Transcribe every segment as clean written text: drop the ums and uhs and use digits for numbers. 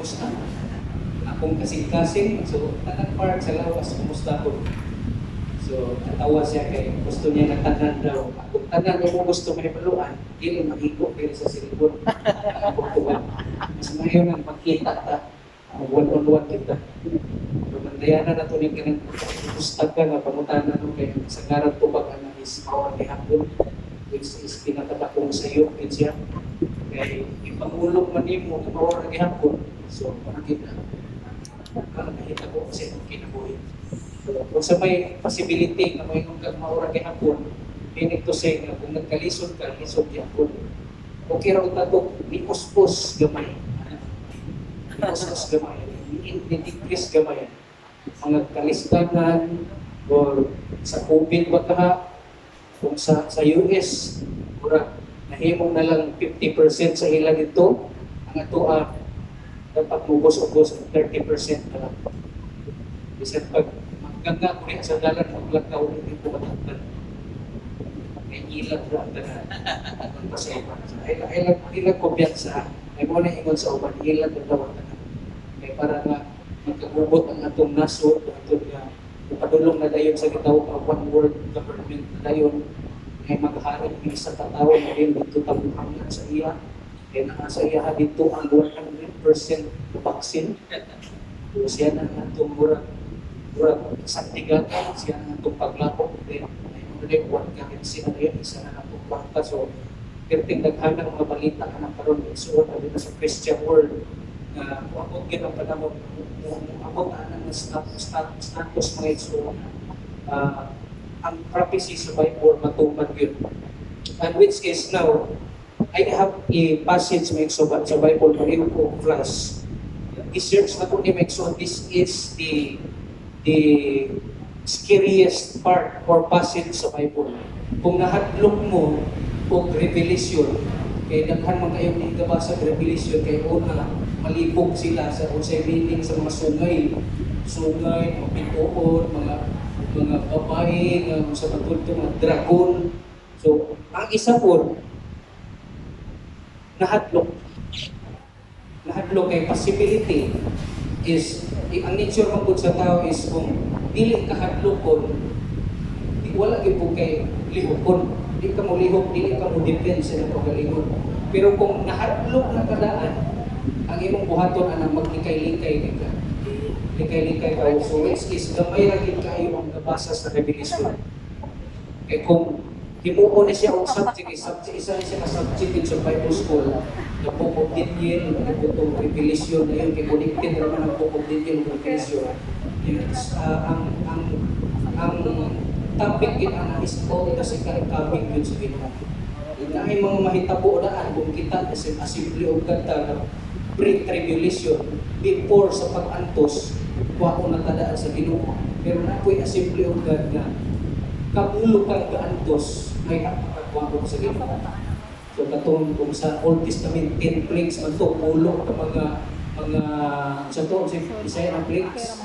kumusta? Akong kasing-kasing, so tanang park sa lawas, kumusta ko? So, natawa siya kay gusto niya na tanan daw. Kung tanan mo gusto may baluan, hindi mahigo kayo sa silibon. Akong tuwan. Mas ngayon ang magkita ta, one-on-one kita. So, mandayanan na ito yung kanang pustag ka nga pangutanan no, kay sa ngaran po bag ang is power ni hapon, which is pinakatakong sa iyo, siya. Kay ipangulog man mo na power ni hapon. So, makikita. Nakita ko kasi ang kinabuhi. Kung sa may possibility na may kung maura kay hapon, pinig to say nga kung nagkalisod ka, lisod hapon. Okay raw tato, ni-uspos gamay. Ni-uspos gamay. Ni-decrease gamay. Mga kalistanan or sa COVID ba ka, kung sa US, mura, nahimong na lang 50% sa ilan ito, ang ato dapat mubos-ubos 30% na lang. Bisan pag ganda ko rin sa dalan maglakaw hindi ko matatag. May ilag na ang pasaypa. Ilag kumpiyansa. Ay mo na ingon sa uban, ilag na daw na. Kaya para nga magkagubot ang atong nasod, atong padulong na dayon sa gitawag ng one world government na dayon ay maghaharap ni sa tatawa na rin dito tabuhangan sa iya. Kaya nasa iya dito ang 100% vaccine. So siya na atong murag santigan, siya na itong paglapok din. Ay mo rin, buwan ka rin sila rin, isa na itong bangka. So, pirting daghanang mga balita ka ng karoon, isuot na din sa Christian world na huwag yun ang panamon, abot na ng status mga isuot. Ang prophecy sa Bible, matupad yun. And which is now, I have a passage may subat sa Bible, pareho ko class. I-search na kung i-make so this is the scariest part or passage sa Bible. Kung nahadlok mo o revelation, kaya daghan man kayong nagabasa sa revelation, kaya una, malibog sila sa unsay meaning sa mga sungay, mga pituon, mga babae, sa matulto, mga dragon. So, ang isa po, nahadlok kay possibility is ang nature ng po sa tao is kung dili ka hadlokon, wala gyud po kay lihokon. Di ka mo lihok, dili ka mo depensa ng pagalingon. Pero kung nahadlok na kadaan, ang imong buhaton anang maglikay-likay ka. Likay-likay ka. So which is gamay ra gid kaayo ang nabasa sa revelation. Kay kung himuon ni siya og subject, isa ni siya ka subject sa Bible school. Ang Book of Daniel, ang revelation na yun, kaya connected naman ang Book of Daniel ng revelation. Ang topic yun, ang isko, kasi coming yun sa Ginoo. Yun ay mga mahitabo daan, kung kita, kasi assembly of God na pre-tribulation, before sa pag-antos, kuha ko natadaan sa Ginoo. Pero na ako'y assembly of God na kabulo kang ka-antos, ay kuha ko sa Ginoo. So katong kung sa Old Testament 10 plagues man to, ulo ka mga sa to si Isaiah na plagues.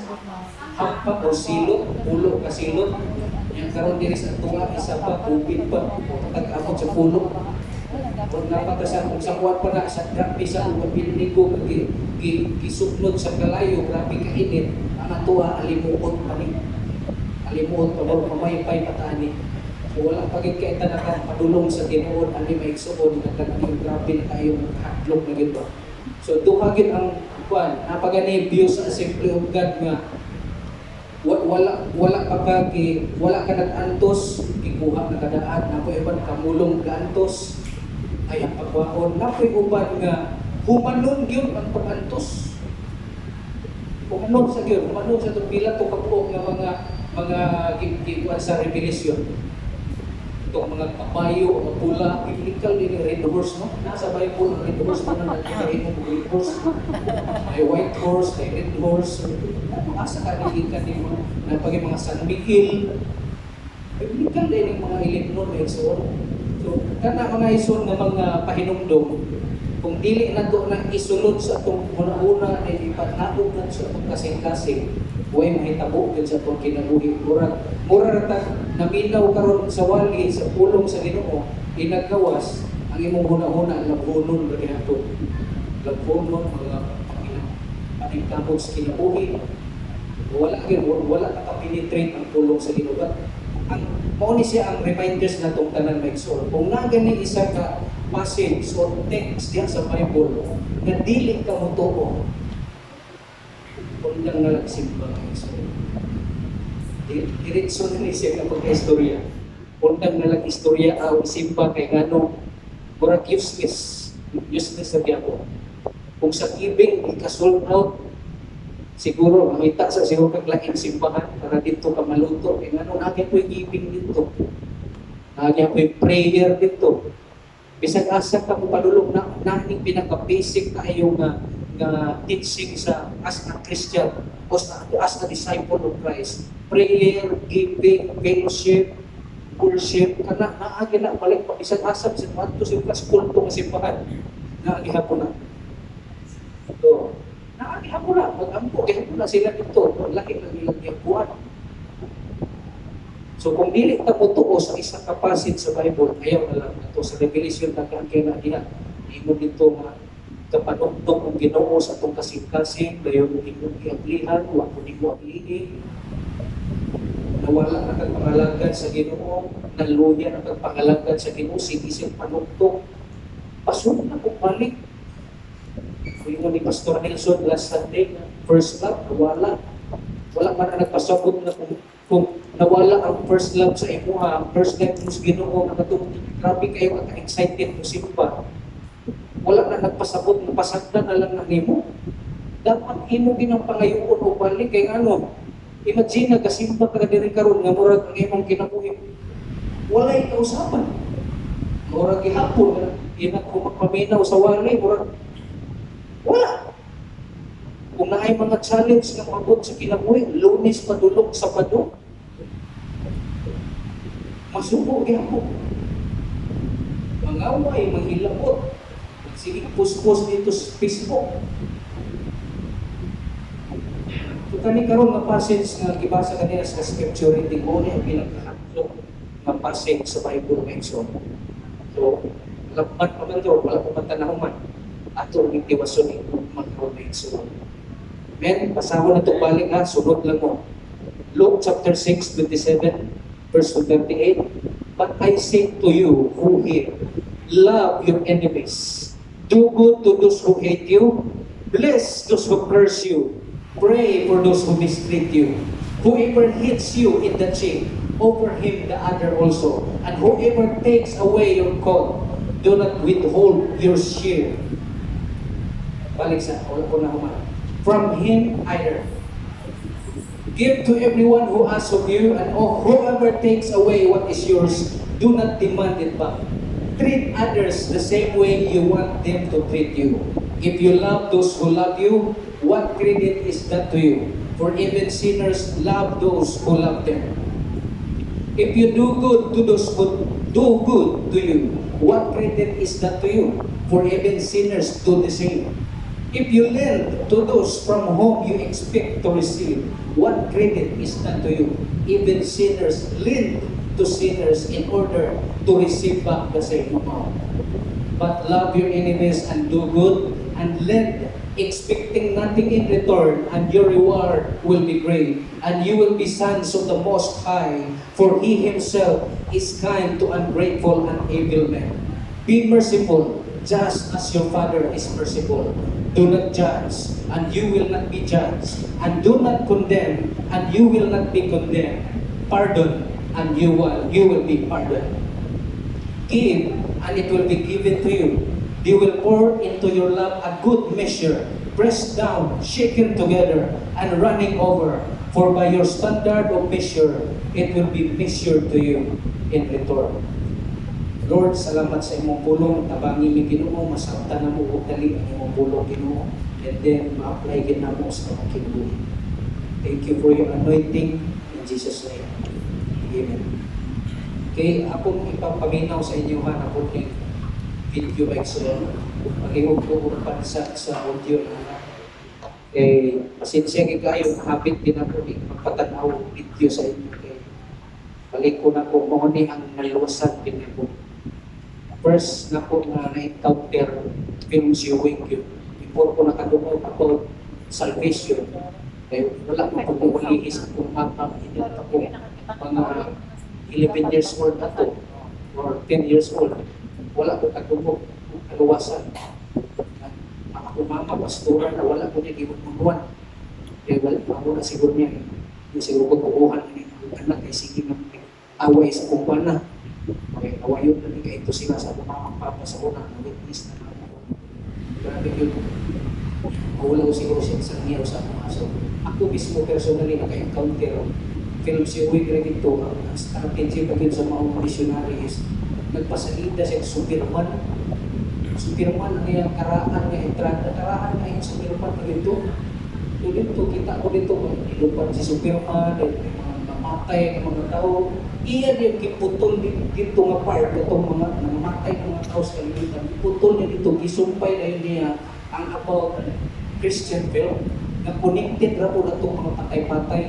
Hampa o silot, ulo ka silot. Yang karon diri sa tuwa isa pa COVID pa, tag-abot sa pulo. Kung napatasan kung sa kuwan pa na sa grabe sa building ko gisuplod sa kalayo, grabe ka init. Ang tuwa alimuot pa ni. Alimuot pa mo pamaypay patani. Wala pagit kay tanaka padulong sa tinuod ani maigsuon nagkan ang grabe na tayo hadlok na gid ba. So duha gid ang kuan napagani view sa Assembly of God nga wala ka nag-antos gikuha na kadaan napoy uban kamulong gaantos ay ang pagwaon napoy uban nga humanon gyud ang pag-antos. Humanon sa gyud, humanon sa pila to kabuok nga mga gikuan sa revelation. Itong mga kabayo, mga pula, biblical din yung red horse, no? Nasa Bible, ang red horse mo na nagkakain mo red horse. May white horse, may red horse. Asa ka naging ka din mo, napagay mga San Miguel. Biblical din yung mga ilimnon na isuon. So, kana mga isuon ng mga pahinumdom, kung dili na to na isunod sa itong una-una, ipatnaog na sa itong kasing-kasing, huwag mahitabo yun sa itong kinabuhi. Mura rata, naminaw karon sa wali, sa pulong sa Ginoo, inagawas, ang imong huna-huna, labunon, labunon, mga ang kamot sa kinabuhi. Wala nakapenetrate ang pulong sa Ginoo. But ang mao ni siya ang reminders natong tanan maigsoon. Kung na gani isa ka passage or text diha sa Bible nga dili ka motuo, kung lang nalagsimba maigsoon. Diretso na ni siya kapag istorya. Kung lang nalag-istorya ang simba kay ngano murag useless sa gyapon. Kung sa ibig ika-sold out, siguro mamita sa siguro kag laing simbahan para dito ka maluto. Kaya ano, nagyan po yung giving dito. Nagyan po yung prayer dito. Bisag asa ka mo padulong na naning pinaka-basic tayo nga teaching sa as a Christian o as a disciple of Christ. Prayer, giving, fellowship, worship, kana naagi na balik pa bisag asap sa adto sa kulto nga simbahan. Naagi hapon na. So, naagihapon na, mag-ampo, gihapon na sila dito, laki ng ilang gihapuan. So kung dili ta mutuo sa isang kapasit sa Bible, ayaw na lang ito sa Revelation na kaya na diha. Imo dito nga kapanugtong ang Ginoo sa atong kasing-kasing, dayon mo imong giablihan, wa ko nimo ablihi. Nawala na kag pangalagad sa Ginoo, naluya na kag pangalagad sa Ginoo, sige siyang panugtong. Pasun na kung balik. Kung ni Pastor Nelson last Sunday, first love, nawala. Wala man na nagpasabot na kung nawala ang first love sa imo, first love mo sa Ginoo, grabe kayo ang excited mo simpa. Wala na nagpasabot, napasagdan na lang na nimo. Dapat imo ginang pangayoon o balik kay ano. Imagine nagasimba ka diri karon nga murag ang imong kinabuhi. Walay kausapan. Murag gihapon ina ko magpaminaw sa wali, murag wala. Kung naay mga challenge nga mabot sa kinabuhi, Lunes padulog Sabado, masubo gyapon. Mangaway, manghilabot. Sige, puspos dito sa Facebook. So kani karon nga passage nga gibasa kanina sa scripture reading mo ni ang pinakahatlo nga passage sa Bible mention. So, lapat pa man to, wala pa man tanahuman. Ato ang itiwason ito magkaroon so. Men, pasahon na itong balik ha, sunod lang mo. Luke chapter 6, 27, verse 38. But I say to you who hear, love your enemies. Do good to those who hate you. Bless those who curse you. Pray for those who mistreat you. Whoever hits you in the cheek, offer him the other also. And whoever takes away your coat, do not withhold your shield. Balik sa from him either. Give to everyone who asks of you, and whoever takes away what is yours, do not demand it back. Treat others the same way you want them to treat you. If you love those who love you, what credit is that to you? For even sinners love those who love them. If you do good to those who do good to you, what credit is that to you? For even sinners do the same. If you lend to those from whom you expect to receive, what credit is that to you? Even sinners lend to sinners in order to receive back the same amount. But love your enemies and do good and lend, expecting nothing in return, and your reward will be great, and you will be sons of the Most High, for He Himself is kind to ungrateful and evil men. Be merciful, just as your Father is merciful. Do not judge, and you will not be judged. And do not condemn, and you will not be condemned. Pardon, and you will be pardoned. Give, and it will be given to you. You will pour into your lap a good measure, pressed down, shaken together, and running over. For by your standard of measure, it will be measured to you in return. Lord, salamat sa imong pulong, tabangi mi Ginoo, masabtan na mo og dali ang imong pulong Ginoo, and then ma-apply gid namo sa among kinabuhi. Thank you for your anointing in Jesus' name. Amen. Okay, akong ipapaminaw sa inyo ha na puting video excellent. Pag-ihog ko kung pansat sa audio na pasensya kayo, habit din ako magpatanaw video sa inyo. Balik ko na po, mahuni ang naluwasan din ako. First na po na na-encounter film viewing yun. Before ko nakadungog about salvation. Kaya wala ko pag-uulihis kung mapa, hindi na ako mga 11 years old na to, or 10 years old. Wala ko kagumog, kaluwasan. Ako mama, pastora na wala ko niya gibubunuan. Kaya wala ako na siguro niya. Yung siguro ko kukuhan niya ng anak, kaya sige na away sa kumpana. Okay, awayon na niya ito sila sa mama papa sa una, na witness na ako. Grabe yun. Mawala ko siguro siya sa niyaw sa mga aso. Ako mismo personally naka-encounter film si Uy dito, ang strategy pagin sa mga missionaries, nagpasalida siya Superman. Superman ang iyang karaan niya, entrada karaan na yung Superman dito. So dito, kita ko dito, ilupan si Superman, mga namatay ng mga tao. Iyan yung kiputol dito nga part, itong mga namatay ng mga tao sa kalimutan. Kiputol niya dito, gisumpay na yun niya ang about Christian film. Nag-connected na po na itong mga patay-patay.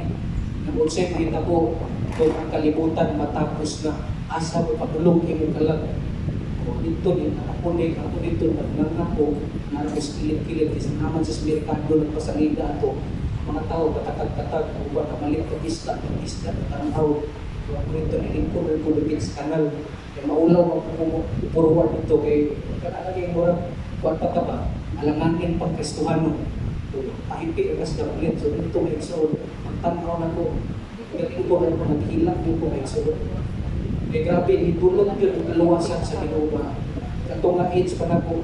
Nag-unsay makita ko itong ang kalimutan matapos na asa mo patulong yung kalag. Dito din, nakapunig ako dito, nagnangako, narapos kilit-kilit, isang naman sa merkado, nagpasalida ako. Mga tao, katatag-tatag, kung ba kamalit, isla, tarang-aw. Ako dito, nilingkod, nagkulubit sa kanal. Kaya maulaw ako forward dito, kay kanalagay mo rin, kuwan pa ka ba, alanganin pang Kristuhano. Pahipi, agas na ulit, so dito may iso, magtanaw na ko. Galing ko rin, naghilang yung ko may iso. Eh grabe, idulog yun ang kaluwasan sa Ginoo. Katong nga age pa na po,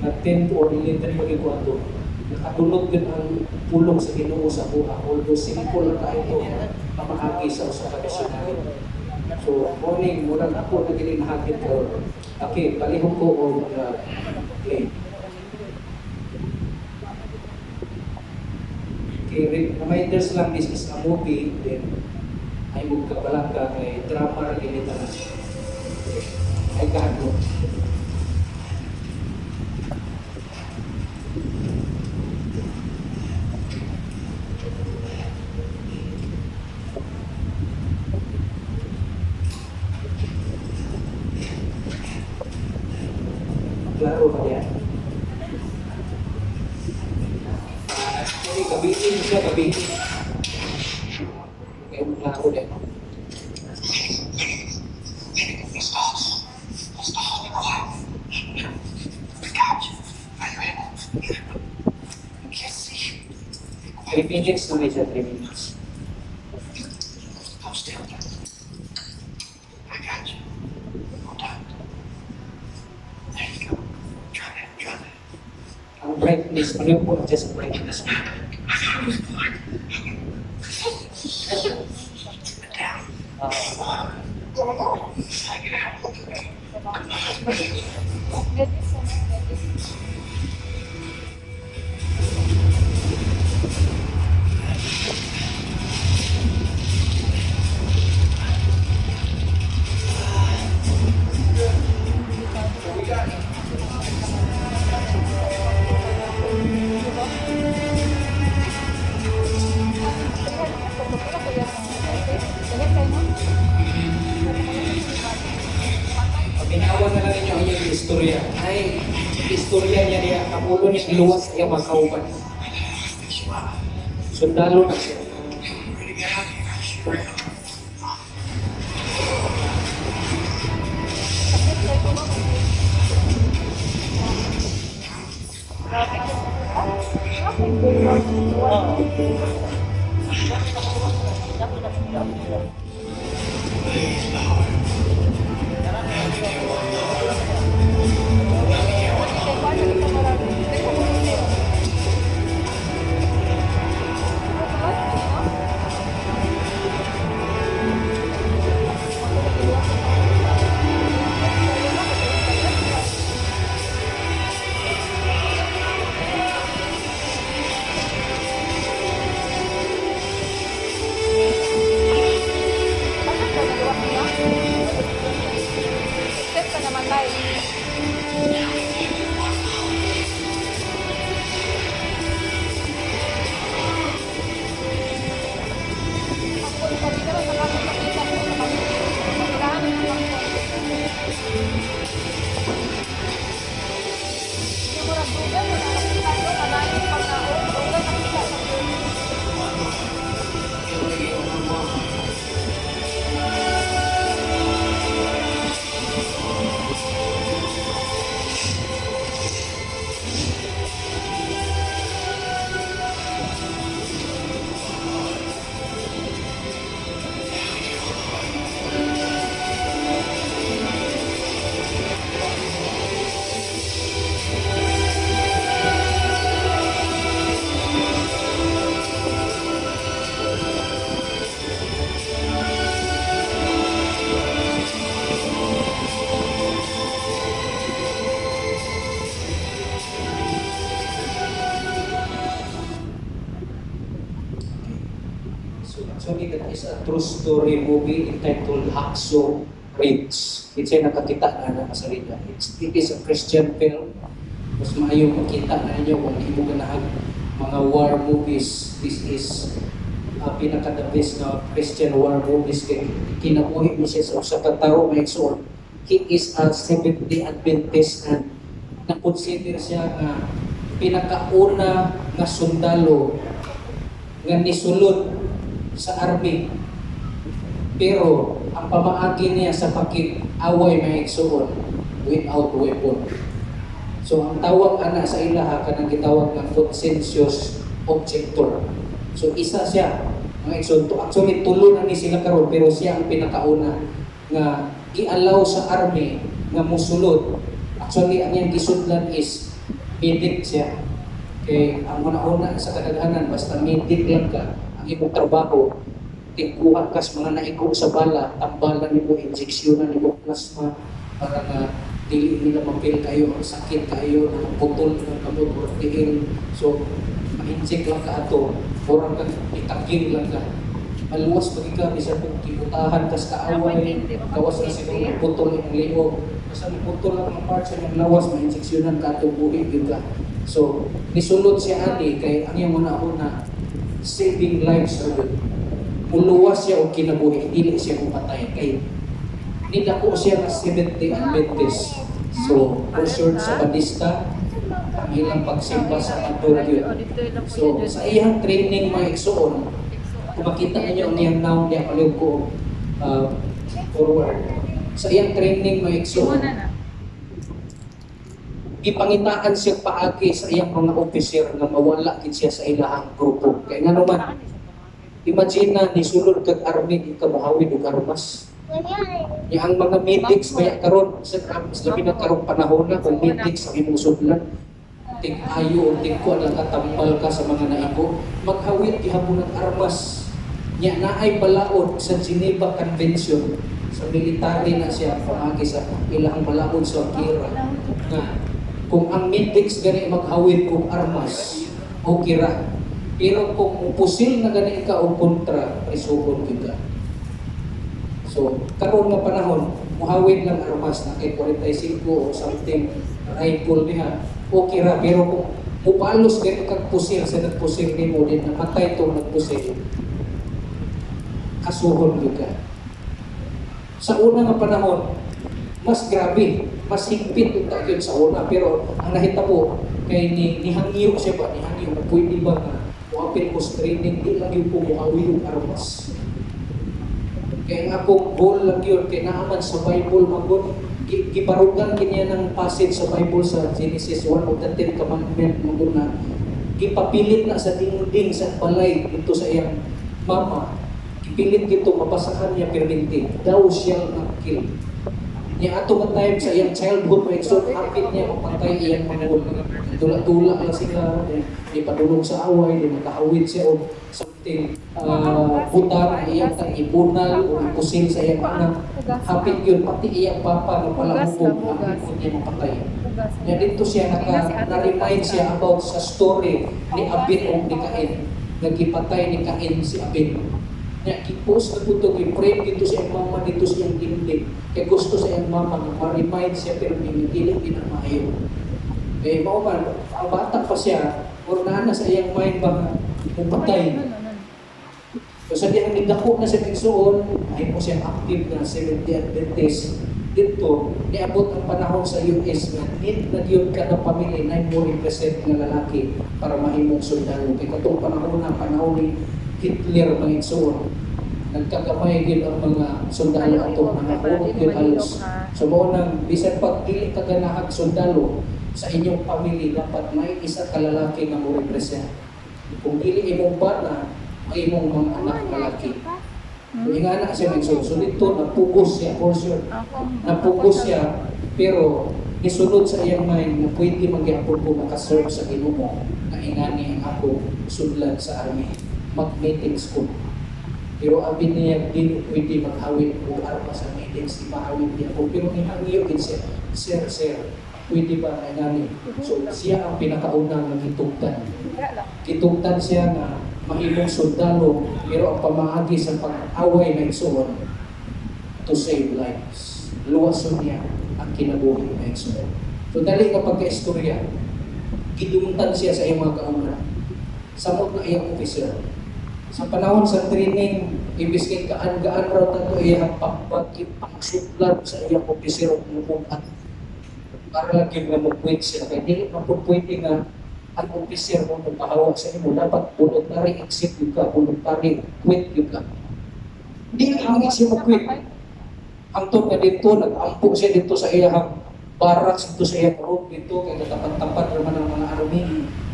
na 10 or 11 maging ko ato. Nakatulog yun ang pulong sa Ginoo sa buha. Although simple lang tayo ito, pamahagi sa usa ka missionary. So, morning, murag ako na gilinahagit ko. Okay, palihog ko o play. Okay, reminders lang, this is a movie, then ay magkabalangka kay drama rin ganito na ay gago. Klaro ba yan? Kabihin siya, kabihin. Kaya klaro din. Three minutes na may siya, 3 minutes. Ang brightness, ano yung po, just brightness. Pinawan na lang ninyo ang iyong istorya. Ay, istorya niya niya, kapulo niya iluwas niya makauban. Sundalo na siya. Actually, that is a true story movie entitled Hacksaw Ridge. It's a nakakita na sa rin. It is a Christian film. Mas maayong makita na ninyo kung hindi mo ganahan mga war movies. This is pinaka-the best na Christian war movies. Kaya kinabuhi mo siya sa usa ka tawo may igsoon. He is a Seventh-day Adventist and na-consider siya nga pinakauna nga sundalo nga nisulod sa army. Pero ang pamaagi niya sa pakig-away may igsoon without weapon. So ang tawag ana sa ilaha kanang gitawag nga conscientious objector. So isa siya mga igsoon. Actually tulo na ni sila karon pero siya ang pinakauna nga i-allow sa army nga musulod. Actually ang iyang gisudlan is medic siya. Kay ang una-una sa kadaghanan basta medic lang ka ang imong trabaho tingkuha kas mga naigo sa bala, tambalan nimo, injeksyonan nimo plasma para nga dili nila mapil kayo ang sakit kayo na putol ng kamot o tiil. So ma-inject lang ka ato orang kang itagin lang ka maluwas pag ikaw isa kong kibutahan kas kaaway kawas na siguro putol yung liog basta putol lang ang parts ng lawas ma-injeksyonan ka ato buhi yun ka. So nisulod siya ani kay ang iyang una-una saving lives are good. Muluwas siya o kinabuhi, hindi siya kupatay. Kaya nidako siya na Seventh-day Adventist. So, for sure sa Badista, ang ilang pagsimba sa Adol yun. So, sa iyang training mga igsoon, kung makita ninyo ang iyang noun niya, paliw ko forward. Sa iyang training mga igsoon, ipangitaan siya paagi sa iyang mga officer na mawala din siya sa ilahang grupo. Kaya nga naman, imagine na nisulod kag army di ka mohawid og armas. Ya ang mga medics maya karon sa labi na karong panahon na kung medics ang imong sudlan tig-ayo o tig-kuan lang katambal ka sa mga naigo maghawid gihapon ng armas. Nya naay balaod sa Geneva Convention sa military na siya pamagi sa ilang balaod sa gera nga kung ang medics gani maghawid og armas okay ra. Pero kung pusil na gani ka o kontra, prisugon kita. So, karon nga panahon, muhawid lang armas na kay 45 o something rifle niya. Okay ra, pero kung mupalos gani kag pusil sa nagpusil nimo din namatay tong nagpusil. Kasuhon kita. Sa una nga panahon, mas grabe, mas higpit yung tagyod sa una. Pero ang nahitabo, kay nihangyo siya ba? Nihangyo, pwede ba nga apil ko training, di lang yung pumuhawi yung armas. Kaya nga akong goal lang yun, kaya naaman sa Bible, magun, giparugan kanya ng passage sa Bible sa Genesis 1 of the 10 commandment, magun na, gipapilit na sa dingding sa balay dito sa iyang mama, gipilit dito, mabasahan niya perminti, daw siyang nakil. Niya ato nga time sa iyang childhood, so hapit niya mapatay iyang magun. Tula-tula lang sila, di padulong sa away, di makahawid siya o something butar, iyang ibunal o ipusil sa iyang anak. Hapit yun, pati iyang papa na palahubog, hapit niya mapatay. Kaya dito siya na-remind siya about sa story ni Abin o ni Cain. Nagipatay ni Cain si Abin. Kaya kipos na po ito, i-pray dito sa iyang mama, dito sa iyang dingding. Kaya gusto sa iyang mama, ma-remind siya pero hindi na maayo. Eh, mauman, ang bata pa siya, or na sa iyang mind ba patay. So sa diyang nagdako na sa Pigsoon, ay po siyang active na Seventh-day Adventist. Dito, niabot ang panahon sa US na need na yun ka ng pamilya na mo represent ng lalaki para mahimong sundalo. Kaya katong panahon ni Hitler mga Pigsoon, nagkagamay din ang mga sundalo ato, mga kurot din halos. So mo nang, bisan pag dili ka ganahag sundalo, sa inyong pamilya dapat may isa ka lalaki na mo represent. Kung dili imong bana, may imong mga anak lalaki. Yung anak siya nagsusunod dito, napugos siya, for sure. Napugos siya, pero isunod sa iyang mind na pwede magyapon ko makaserve sa Ginoo na ingani ang ako sudlan sa army. Mag-meetings ko. Pero abin niya, di pwede maghawid ko arma sa meetings, di mahawid niya ako. Pero nihangyo din siya, sir, pwede ba na ingani? So siya ang pinakaunang nagitugtan. Kitugtan siya na mahimong sundalo, pero ang pamaagi sa pag-away na igsoon to save lives. Luwason niya ang kinabuhi na igsoon. So dali ka pagka-istorya, gidungtan siya sa iyong mga kaunan. Samot na iyang officer. Sa panahon sa training, ibis kay gaan-gaan raw tato iyang pagsuplat sa iyang officer o at para lagi nga mag-quit siya. Kaya hindi mapupwede nga ang officer mo magpahawak sa imo. Dapat voluntary exit yung ka, voluntary quit yung ka. Hindi nga siya mag-quit. Ang to na dito, nag-ampo siya dito sa iyang barracks, dito sa iyang room dito, kaya natapat-tapat naman ng mga army.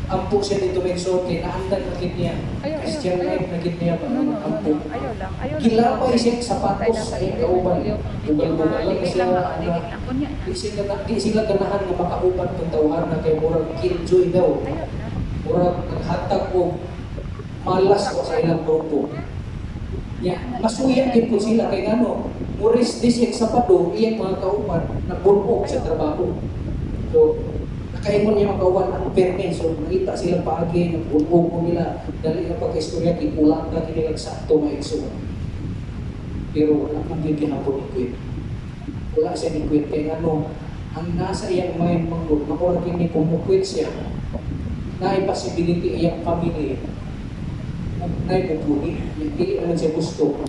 Ampo siya dito may so, kaya naandan na kit niya. Christian life na kit niya, ampo. Kilapay siya sa sapatos sa iyang kauban. Bugal-bugal lang siya, di sila ganahan na makauban ng tawhan na kay murag killjoy daw. Murag naghatag ko malas ko sa ilang grupo. Masuyan din po sila kay ano, muris disik sa pado, iyang mga kauban nagbulbog sa trabaho. So, nakaingon niya mga kauban ang permen, so nakita silang paagi, nagbulbog mo nila, dali na pagka-istorya, kipulang na kinilang sakto mga igsoon. Pero wala kang giginapon ni Quit. Wala siya ni Quit, kaya ano, ang nasa iyang mind mangod, makuragin ni kumukwit siya, na possibility iyang family, na ipupunin, hindi naman siya gusto.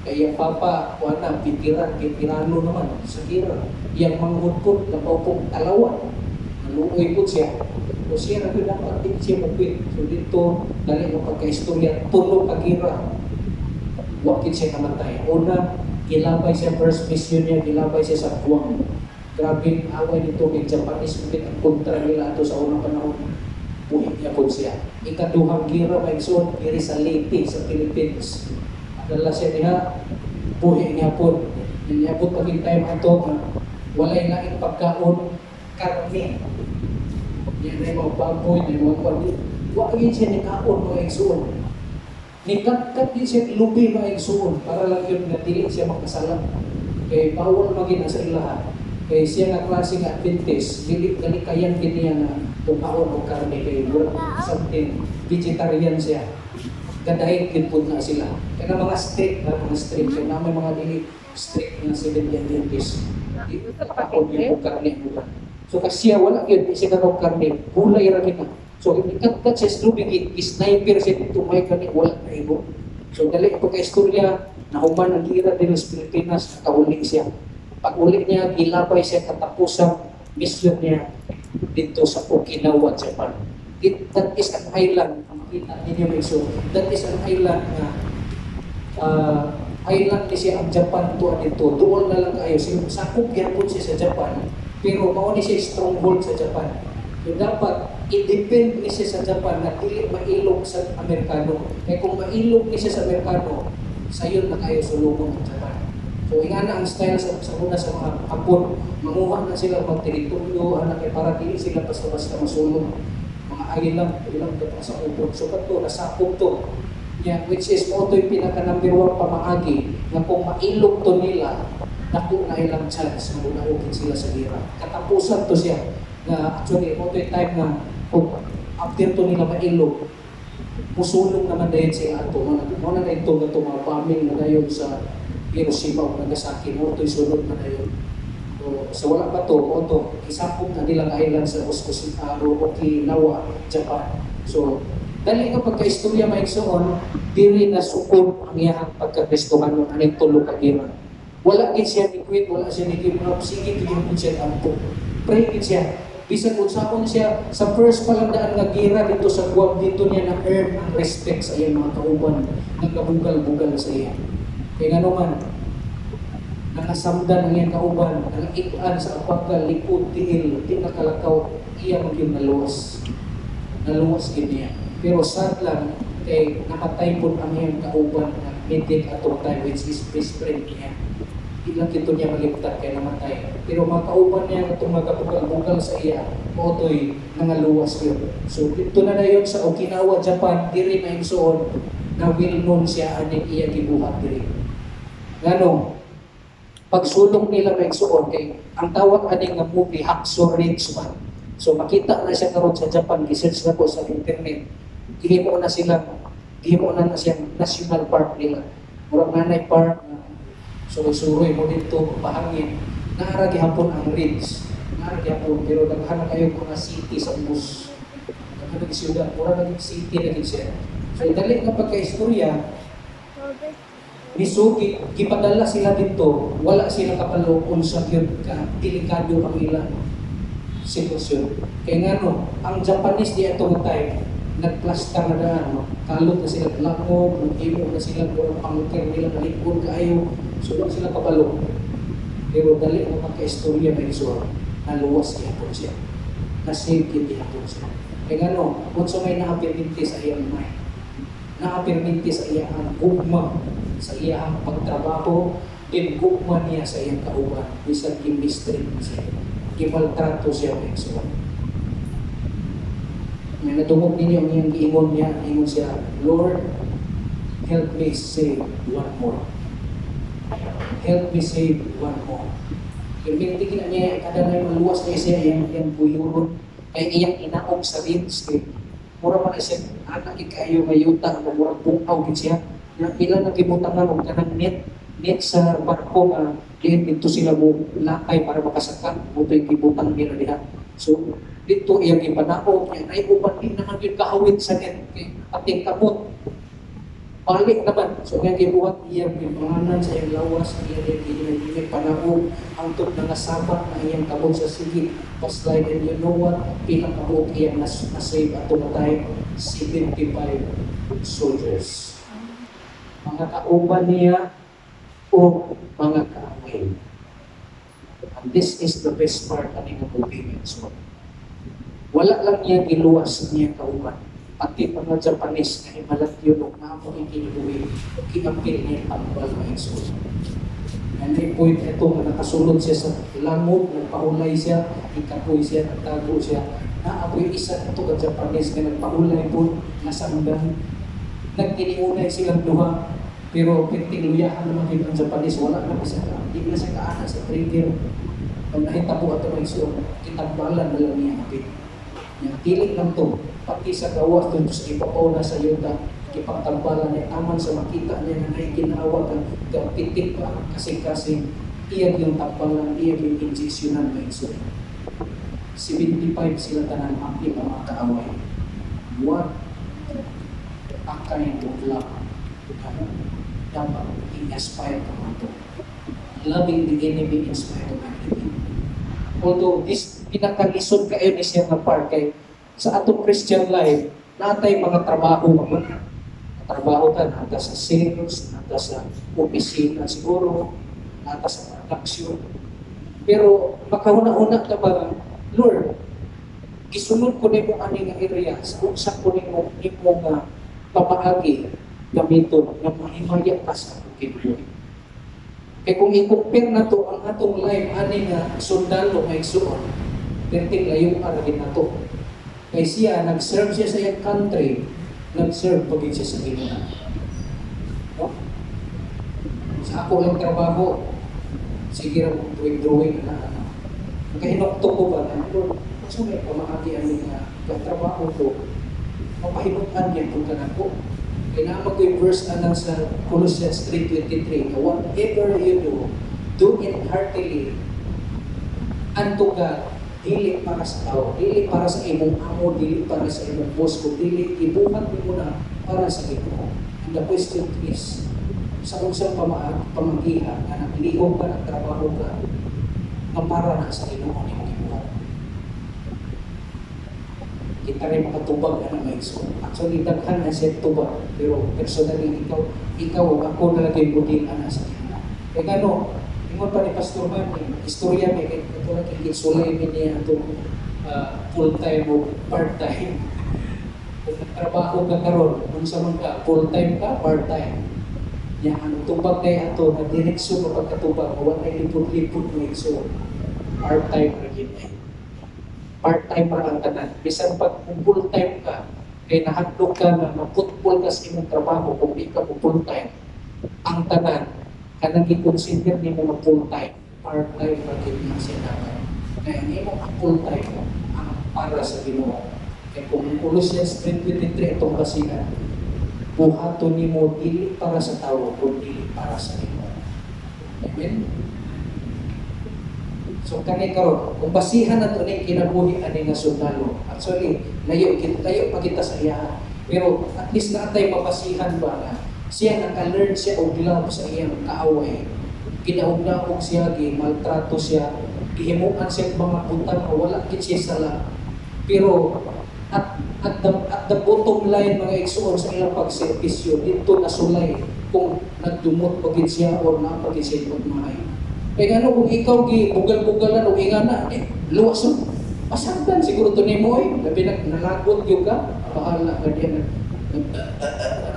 Kaya papa, wala, pitirano naman, sa gira. Yang manghudpot, napaupong talawan. Naluoy po siya. O siya na dapat din siya mag-quit. So dito, dali mo pagka-istorya, tulong kagira. Wakit siya namatay. Una, kilabay siya first mission niya, kilabay siya sa Guam. Grabe away dito kay Japanese, ulit ang kontra nila ito sa unang panahon. Buhit niya po siya. Ikaduhang gira may son, diri sa Leyte, sa Philippines. Adala siya niya, buhit niya po. Niyabot paging time ito na walay laing pagkaon, karne. Yan ay mga baboy, yan mga pagkaon. Wagin siya ni kaon mga igsoon. Nikat-kat din siya ilubi mga igsoon para lang yun na dili siya makasalam. Kaya bawal maging sa ilaha. Kaya siya nga klase nga Adventist, dili kayan din niya na tumaon o karne kay something vegetarian siya. Gadahin din po na sila. Kaya mga strict, kaya na may mga dili strict na Seventh-day Adventist. Taon niya po karne mula. So kasi siya wala yun, di siya karong karne, gulay rin na. So ikat-kat siya slubing, sniper siya dito, may karne, wala na ibo. So dali po kay istorya, nahuman ang gira din sa Pilipinas, nakahuli siya. Pag uli niya, gilabay siya katapusang mission niya dito sa Okinawa, Japan. That is an island, makita ninyo may so, that is an island na island ni siya ang Japan to dito. Doon na lang kayo. Sakop yapon siya sa Japan, pero mauni siya stronghold sa Japan. So dapat i-depend ni siya sa Japan na dili mailog sa Amerikano. Kaya kung mailog ni siya sa Amerikano, sayon na kayo sulubong ng Japan. So ingana ang style sa una sa mga Hapon, manguha na sila ng teritoryo, anak ay para dili sila basta-basta masulong. Mga ayun lang, ilang dapat sa upod. So pato, nasakop to. Yeah, which is mo ito yung pinaka-number 1 pamaagi na kung mailog to nila, naku na ilang chance na unaugin sila sa gira. Katapusan to siya. Na actually, mo ito yung time na kung after to nila mailog, musulong naman dahil sila ato. Muna na ito na ito mga bombing na dayon sa Hiroshima o Nagasaki, mo ito'y sunod na ngayon. So wala pa to, mo ito, isapog na nilang island sa Okinawa, Japan. So, dali nga pagka-istorya maigsoon, dili na sukod ang iyang pagka-Kristohan ng aning tulog kagira. Wala gid siya ni quit, wala siya ni give up, sige tigil po siya tampo. Pray gid siya. Bisan kung saan siya, sa first palandaan nga gira dito sa Guam, dito niya na-earn ang respect sa iyang mga kauban, nagkabugal-bugal sa iya. Kaya nga naman, nakasamdan ang iyang kauban, nakaikuan sa apagal, likod, tiil, tinakalakaw, iya maging naluwas. Naluwas gid niya. Pero sad lang, kay namatay po ang iyang kauban na medic atong time, which is best friend niya. Ilang kito niya maligtad kaya namatay. Pero mga kauban niya itong magkabugal-bugal sa iya, otoy nangaluwas yun. So dito na yun sa Okinawa, Japan, diri na igsoon na well-known siya aning iya gibuhat diri. Ngano, pagsulong nila na igsoon, kay ang tawag aning nga movie, Hacksaw Ridge man. So makita na siya karon sa Japan, gisearch na ko sa internet. Ihimo na sila Gihimo na siyang national park nila. Murag nanay park na suroy-suroy mo dito, bahangin. Naara gihapon ang ridge. Naara gihapon, pero naghanap kayo mga city sa bus. Naghanap siyudad, murag naging city na din siya. So, dali nga pagka-istorya, Misugi, gipadala sila dito, wala sila kapalo kung sa yun ka, delikado ang ilang sitwasyon. Kaya nga no, ang Japanese di itong time, nagplasta na daan, no? Kalot na sila langog, nag-imo na sila, kurang pangkir nila, nalikod kaayo, so wala sila kapalo. Pero dali ang pagka-istorya na iso, naluwas ihapon siya, nasave ihapon siya. Kaya nga no, kung sa may naapirminti sa iyang mind, naapirminti sa iyang gugma, sa iyang pagtrabaho, gugma niya sa iyang kauban, isang i-mistreat siya, i-maltrato siya ng eksuwan. May natungog ninyo ang iyang giingon niya, ingon siya, Lord, help me save one more. Help me save one more. Yung pinitigin na niya, kada na yung maluwas niya siya, iyang buyuron, ay iyang inaog sa rinse. Mura man na siya, anak ikayo mayuta, murang bungaw din siya. Na ilan ang gibutangan og kanang net sa barko nga diin dito sila mo lakay para makasaka mo to'y gibutang nila diha. So dito iyang ipanaog niya ay uban din na gyud kahawit sa net kay ating kabot. Balik naman. So nga gibuhat iyang gipanganan sa iyang lawas, iyang ginay panaog hangtod na nasabak na iyang kabot sa sige. Paslide, and you know what? Pilang kabuok iyang nasave at tumatay 75 soldiers. Mga kauban niya o mga kaaway. And this is the best part ng movie. So, wala lang niya giluwas niya kauban. Pati mga Japanese na imalat yun o maapong ikinuwi, kinampil niya ang mga iso. And may point ito na nakasulod siya sa langog, nagpaulay siya, ikapoy siya, nagtago siya. Naapoy isa ito ka Japanese na nagpaulay po, nasa hanggang nagtiniunay silang duha, pero pintiluyahan naman din ang Japanese, wala na siya ka, hindi na siya kaana sa trigger. Pag nahitabo ito ng iso, kitambalan na lang niya hapit. Yung tiling lang to, pati sa gawas doon sa ipapaw na sa yuta, kipagtambalan niya, aman sa makita niya na naikinawa ka, pitik pa, kasing-kasing, iyan yung tambalan, iyan yung injeksyonan ng iso. 75 sila tanan api ang mga kaaway. What a kind of love dapat i-aspire ka ito. Loving the enemy in spite of everything. Although this pinakalisod kayo ni siya na part kay sa atong Christian life, natay mga trabaho naman. Trabaho ka, nata sa sales, nata sa opisina siguro, nata sa production. Pero makahuna-una ka ba, Lord, gisunod ko na yung aning area, sa ko na yung nga pamaagi gamiton na mahimaya ka sa kibuloy. Kaya kung i-compare na to ang atong life, ani nga sundalo nga igsuon, perting layong aragin na to. Kaya siya, nag-serve siya sa iyang country, nag-serve pagin siya sa Ginoo. No? Sa ako lang trabaho, sige rin drawing na nakahinokto ko ba na, Lord, so may pamaagi ang mga trabaho ko, mapahinukan niya kung kanan ko. Kaya naman ko yung verse na lang sa Colossians 3:23, whatever you do it heartily unto God, dili para sa tao, dili para sa imong amo, dili para sa imong boss ko, dili ibuhat mo na para sa Ginoo. And the question is, sa unsang pamagihan na naglihok ka, nagtrabaho ka, na para na sa Ginoo ni mong ibuhat. Kita rin makatubag na may iso. Actually, daghan na siya tubag. Pero personally, ikaw ako na lagi budin na sa Ginoo. Kaya gano, ingon pa ni Pastor Man, istorya may ito lang kinsulay niya itong full-time o part-time. Kung nagtrabaho ka karon, kung sa mga full-time ka, part-time. Yan, ang tubag na ito, na direksyon o pagkatubag, wala na lipod-lipod mo iso. Part-time na ginay. Part-time ra ang tanan. Bisan pag kung full-time ka, kaya nahandog ka na maputpol ka sa imong trabaho kung di ka full-time, ang tanan, kanang i-consider ni mo na full-time, part-time ra ginay siya naman. Kaya hindi mo full-time ang para sa Ginoo. Kaya kung Colossians 3:23 itong basihan, buhaton nimo dili para sa tawo kundi para sa imo. Amen. So kani karon, kung basihan nato ni kinabuhi ani nga sundalo, actually layo pa kita sa iya. Pero at least natay mabasihan ba nga siya naka-learn siya og love sa iyang kaaway. Kinaugnaog siya, maltrato siya, gihimuan siya mga butang o wala gid siya sala. Pero at the bottom line mga igsoon sa ilang pagservisyo dito nasulay kung nagdumot pagid siya o napagid siya pagmahay. Kaya ano kung ikaw bugal-bugalan o ingana, luwas mo. Pasagdan siguro ito ni mo labi nalagot yung ka, bahala ka diyan.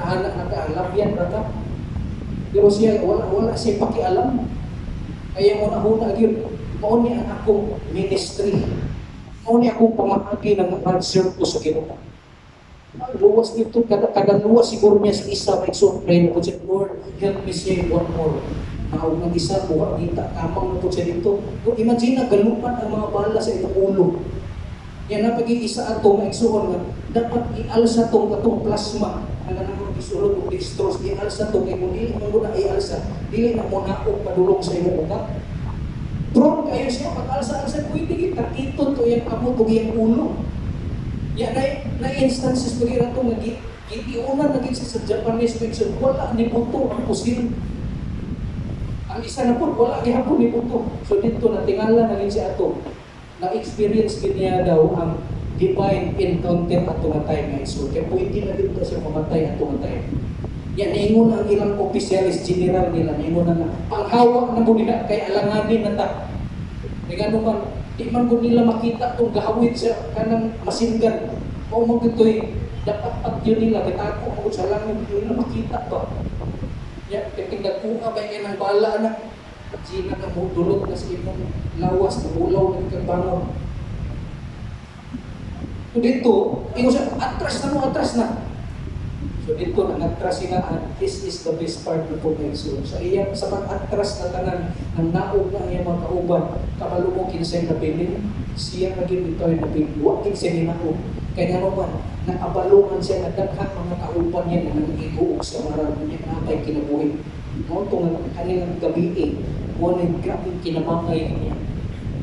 Naanak na ka, labyan na ka. Pero siya, wala siya pakialam. Kaya muna-huna yun, mauni ang akong ministry. Mauni akong pamahagi ng mag-serve ko sa Ginoo. Luwas dito, kada luwas siguro niya sa isa, may pray na po siya, Lord, help me save one more. Maawag ng isa, buha kita, kamang na po siya dito. Kung imagine na, galupan ang mga bala sa itong ulo. Yan na pag-iisa ato, may igsuon nga, dapat ialsa itong plasma. Ang nanang isulod o dextrose, ialsa ito, kaya kung dili mo na ialsa, dili na mo naog padulong sa iyong ugat. Prone kayo siya, pag-alsa-alsa, pwede kita, iton to yung kamot o yung ulo. Yan na instances pag-ira ito, iunan naging sa Japanese fiction, wala ni puto ang pusil. Ang isa na po, wala gihapon ni puto. So dito, natingala naging siya ito. Na-experience din niya daw ang divine encounter at tumatay nga iso. Kaya pwede na dito siya mamatay at tumatay. Yan, naingon ang ilang opisyalis, general nila, naingon na panghawak na mo nila, kay alanganin na ta. Kaya gano'n man, di man ko nila makita itong gahawid sa kanang masinggan. O mo ito'y dapat at yun nila, kitako mo sa langit, hindi nila makita to. Yan, kaya nagkuha ba yan ang bala na, Gina na mo dulot na sa imong lawas, na ulaw na kagbangon. So dito, ingo siya, atras na. So dito, nang-atras sila, this is the best part na po kayo. So sa iyang, sa pag-atras na tanan, ng naog na iyang mga kauban, kamalumok kinsay na bilin, siya naging ito ay nabilin, huwag kinsay naog. Kaya nga naman, nakabalungan siya na daghang mga kauban niya na nag-iguog sa maraming niya na ay kinabuhin. Mo itong kanilang gabi ngunit grabing kinamangay niya.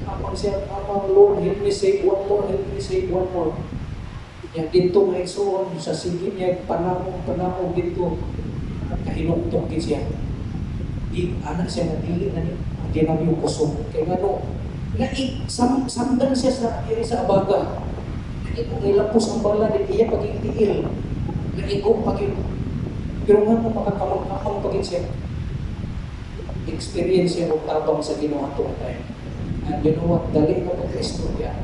Kapag siya, Lord, help me save one more, help me save one more. Yan dito may igsoon, sa sige niya, panahon dito, kahinugtong din siya. Anak siya na dili na niya, hindi na yung kusong. Kaya nga no, samdan siya sa abaga. Kung ilapos ang bala, iya pag-iil. Naigo pag-iil. Pero nga mo makakamang pag-iil siya. Experience siya o tabang sa ginawa ito tayo. And you know what? Dali na pag-Kristo niya.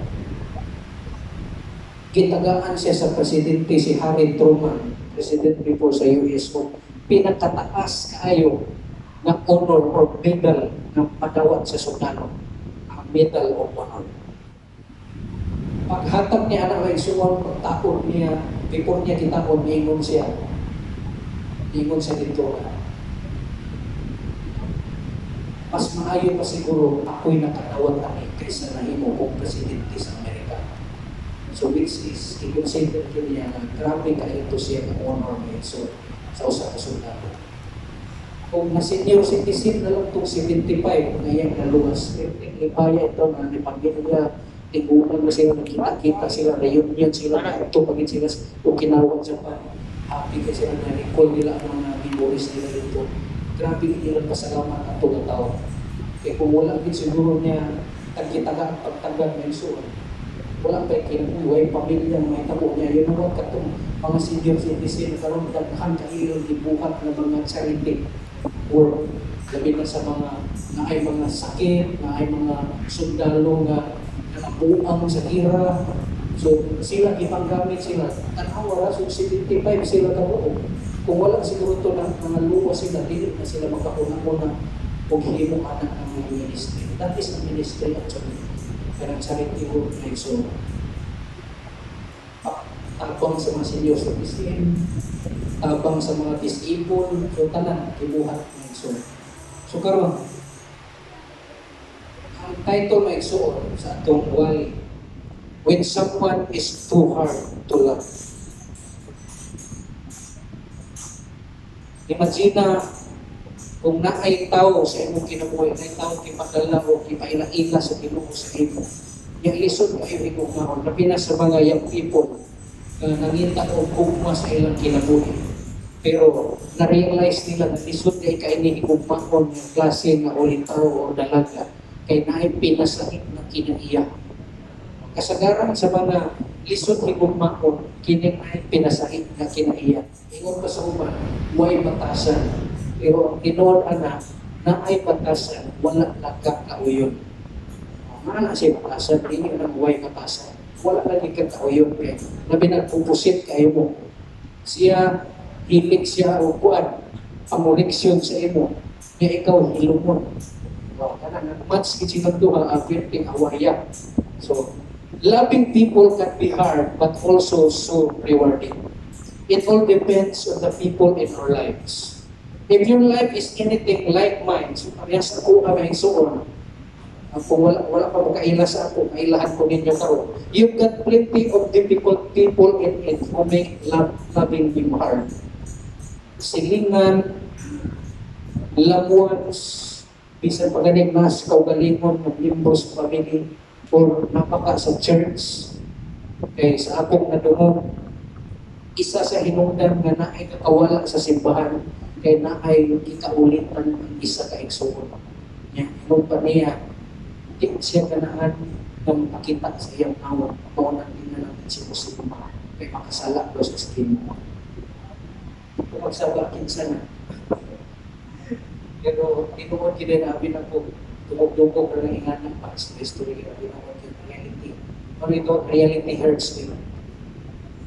Gitagaan siya sa presidente si Harry Truman, president before sa US mo. Pinakataas kaayo ng honor or medal ng padawat sa sundalo. Ang Medal of Honor. Paghatag niya anak ay suwang pagtakon niya, before niya kitakon, niingon siya. Niingon siya dito. Mas maayo pa siguro ako'y nakatawat ani kaysa nahimo kong presidente sa Amerika. So which is, i-consider niya na grabe ka ito siya ng honor niya so, sa usa ka sundalo. Kung na senior citizen na lang itong 75, ngayon naluwas. Ipaya ito na ni Panginoon tigunan na sila, nakita-kita sila, reunion sila, ito pagin sila o kinawag sa pa. Happy ka sila na recall nila ang mga memories nila dito. Grabe nilang pasalamat ang tugatao. Kaya kung wala din siguro niya tagkitaga ang pagtagal ng iso, wala pa kinabuhay, pamilya, may tabo niya. Yun ang katong mga senior citizen, karoon daghan kahirang ibuhat ng mga charity work. Labi na sa mga na ay mga sakit, na ay mga sundalo nga buang sa gira. So sila ipanggamit sila. Tanawa so 75 sila kabuo. Kung wala siguro ito na mga luwa sila, dili na sila magkakuna-una o himo anak ng mga ministry. That is the ministry actually. Kaya charity work na so tabang sa mga senior citizen, tabang sa mga disabled, so tanan, kibuhat na so karon ang title na igsuon sa atong wali, when someone is too hard to love. Imagine na kung naay tao sa imong kinabuhi, naay tao kipadala o kipaila-ila sa Ginoo sa imo. Yung lisod kayo igugmaon, labi na sa mga young people na nangita o gugma sa ilang kinabuhi. Pero na-realize nila na lisod kay kaini igugmaon yung klase na ulitaw o dalaga kay naay pinasakit na kinaiya. Kasagaran sa mga lisod igugmaon, kining ay pinasakit na kinaiya. Ingon pa sa uban, way batasan. Pero ang tinuod ana na ay batasan, wala nagkakauyon. Mana siya batasan, hindi nang way batasan. Wala lagi kakauyon kay labi nagpupusit kayo mo. Siya hilig siya o kuan amuleksyon sa imo. Nga ikaw hilumon. Kana match gid silang duha aperting awaya. So loving people can be hard but also so rewarding. It all depends on the people in our lives. If your life is anything like mine, so parehas ako kami suon, kung wala pa makaila sa ako, kailahan ko ninyo karon. You've got plenty of difficult people in it who make loving you hard. Silingan, loved ones, bisan pagaling mas kaugalingon ng members of family or napaka sa church. Kaya sa akong nadungog, isa sa hinungdan nga naay kakawala sa simbahan kay naay ikaulitan ang isa ka igsuon. Nya ingon pa niya, di siya kanaan ng makita sa iyang awa, maunan din na natin si Musima kay makasala daw sa skin mo. Kung magsabakin sana. Pero tinuod kini na abi na po tumugdugog ra ng ingan ng past history ra tinuod yung reality. Ano ito, reality hurts me.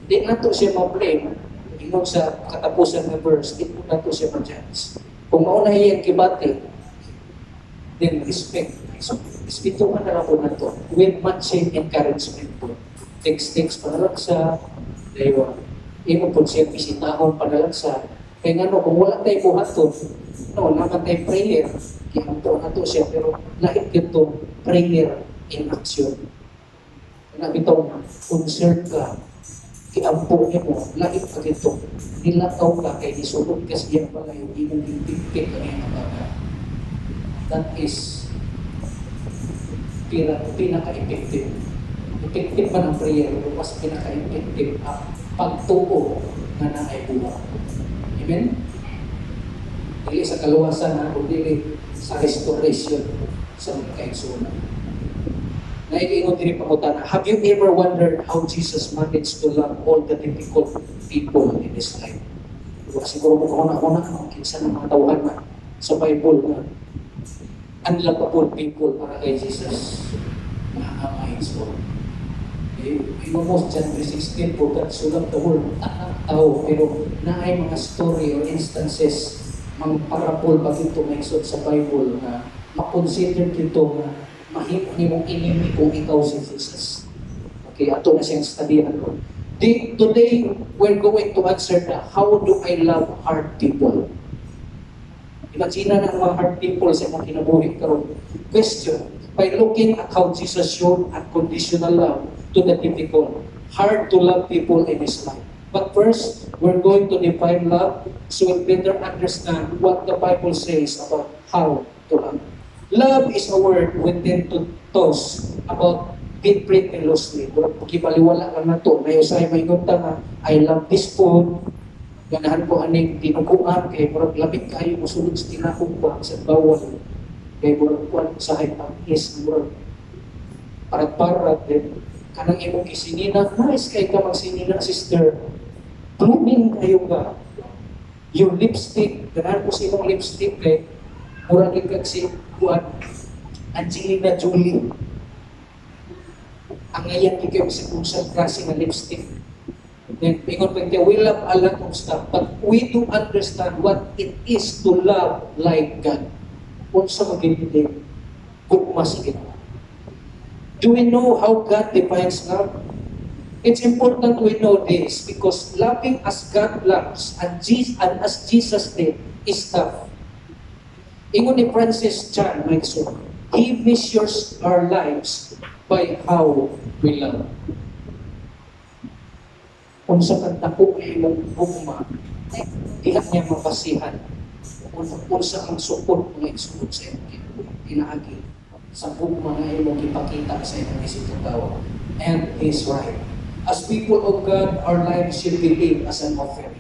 Di na to siya ma-blame. Ingon sa katapusan ng verse, di po na to siya ma-judge. Kung mauna iyang kibati, then respect. So, ispituhan na lang po na to. With matching encouragement po. Text pa na lang sa daywa. Imo po siya bisitahon pa na lang sa kaya nga no, kung wala tayo buhaton, no, naman tayo prayer. Kaya na to siya, pero lahit ito prayer in action. Kaya bitong concern ka, kiampo niya mo, lahit ka dito. Nilakaw ka kay nisulog ka siya pala yung imong pipik ang iyong mga. That is pinaka-effective. Effective ba ng prayer? Mas pinaka-effective ang pagtuo na naay buha. Amen? Dili sa kaluwasan na, kundi sa restoration sa mga kaigsunan. Naiingon din pangutana, have you ever wondered how Jesus managed to love all the difficult people in His life? Diba, siguro mo kauna-una, kinsa ng mga tawhan na sa Bible na unlovable people para kay Jesus na amay so. Ino mo sa John 3:16, for God so loved the world, tao, pero naay mga story or instances, mga parable ba ito maisod sa Bible na makonsider dito na mahimo ni mong enemy kung ikaw si Jesus. Okay, ato na siyang studyhan ko. Today, we're going to answer na, how do I love hard people? Imagine na mga hard people sa mga kinabuhi karon. Question, by looking at how Jesus showed unconditional love to the difficult, hard to love people in His life. But first, we're going to define love so we'll better understand what the Bible says about how to love. Love is a word we tend to toss about it pretty loosely. Pagkibaliwala lang na ito. May usay may gunta na, I love this food. Ganahan ko aning tinukuan kay murag labig kayo musulod sa tinakong pa sa bawal. Kay murag kuan sa is murag parat-parat din. Kanang imong gisinina, nice kay ka magsinina, sister. Blooming kayo ka. Yung lipstick, ganahan ko sa imong lipstick kay murag ikag si kuan Angelina Jolie. Ang ngayon ikaw sa kung sa klase ng lipstick. Then, ingon pa we love a lot of stuff, but we do understand what it is to love like God. Kung sa magiging gugma sa Ginoo. Do we know how God defines love? It's important we know this because loving as God loves and as Jesus did is tough. Ingon ni Francis Chan, my son, He measures our lives by how we love. Kung sa kantako ay mong gugma, Diha niya mabasihan unsa ang support mga igsuon sa inyo pinaagi sa gugma nga imong ipakita sa inyong isang tao. And He's right. As people of God, our lives should be lived as an offering.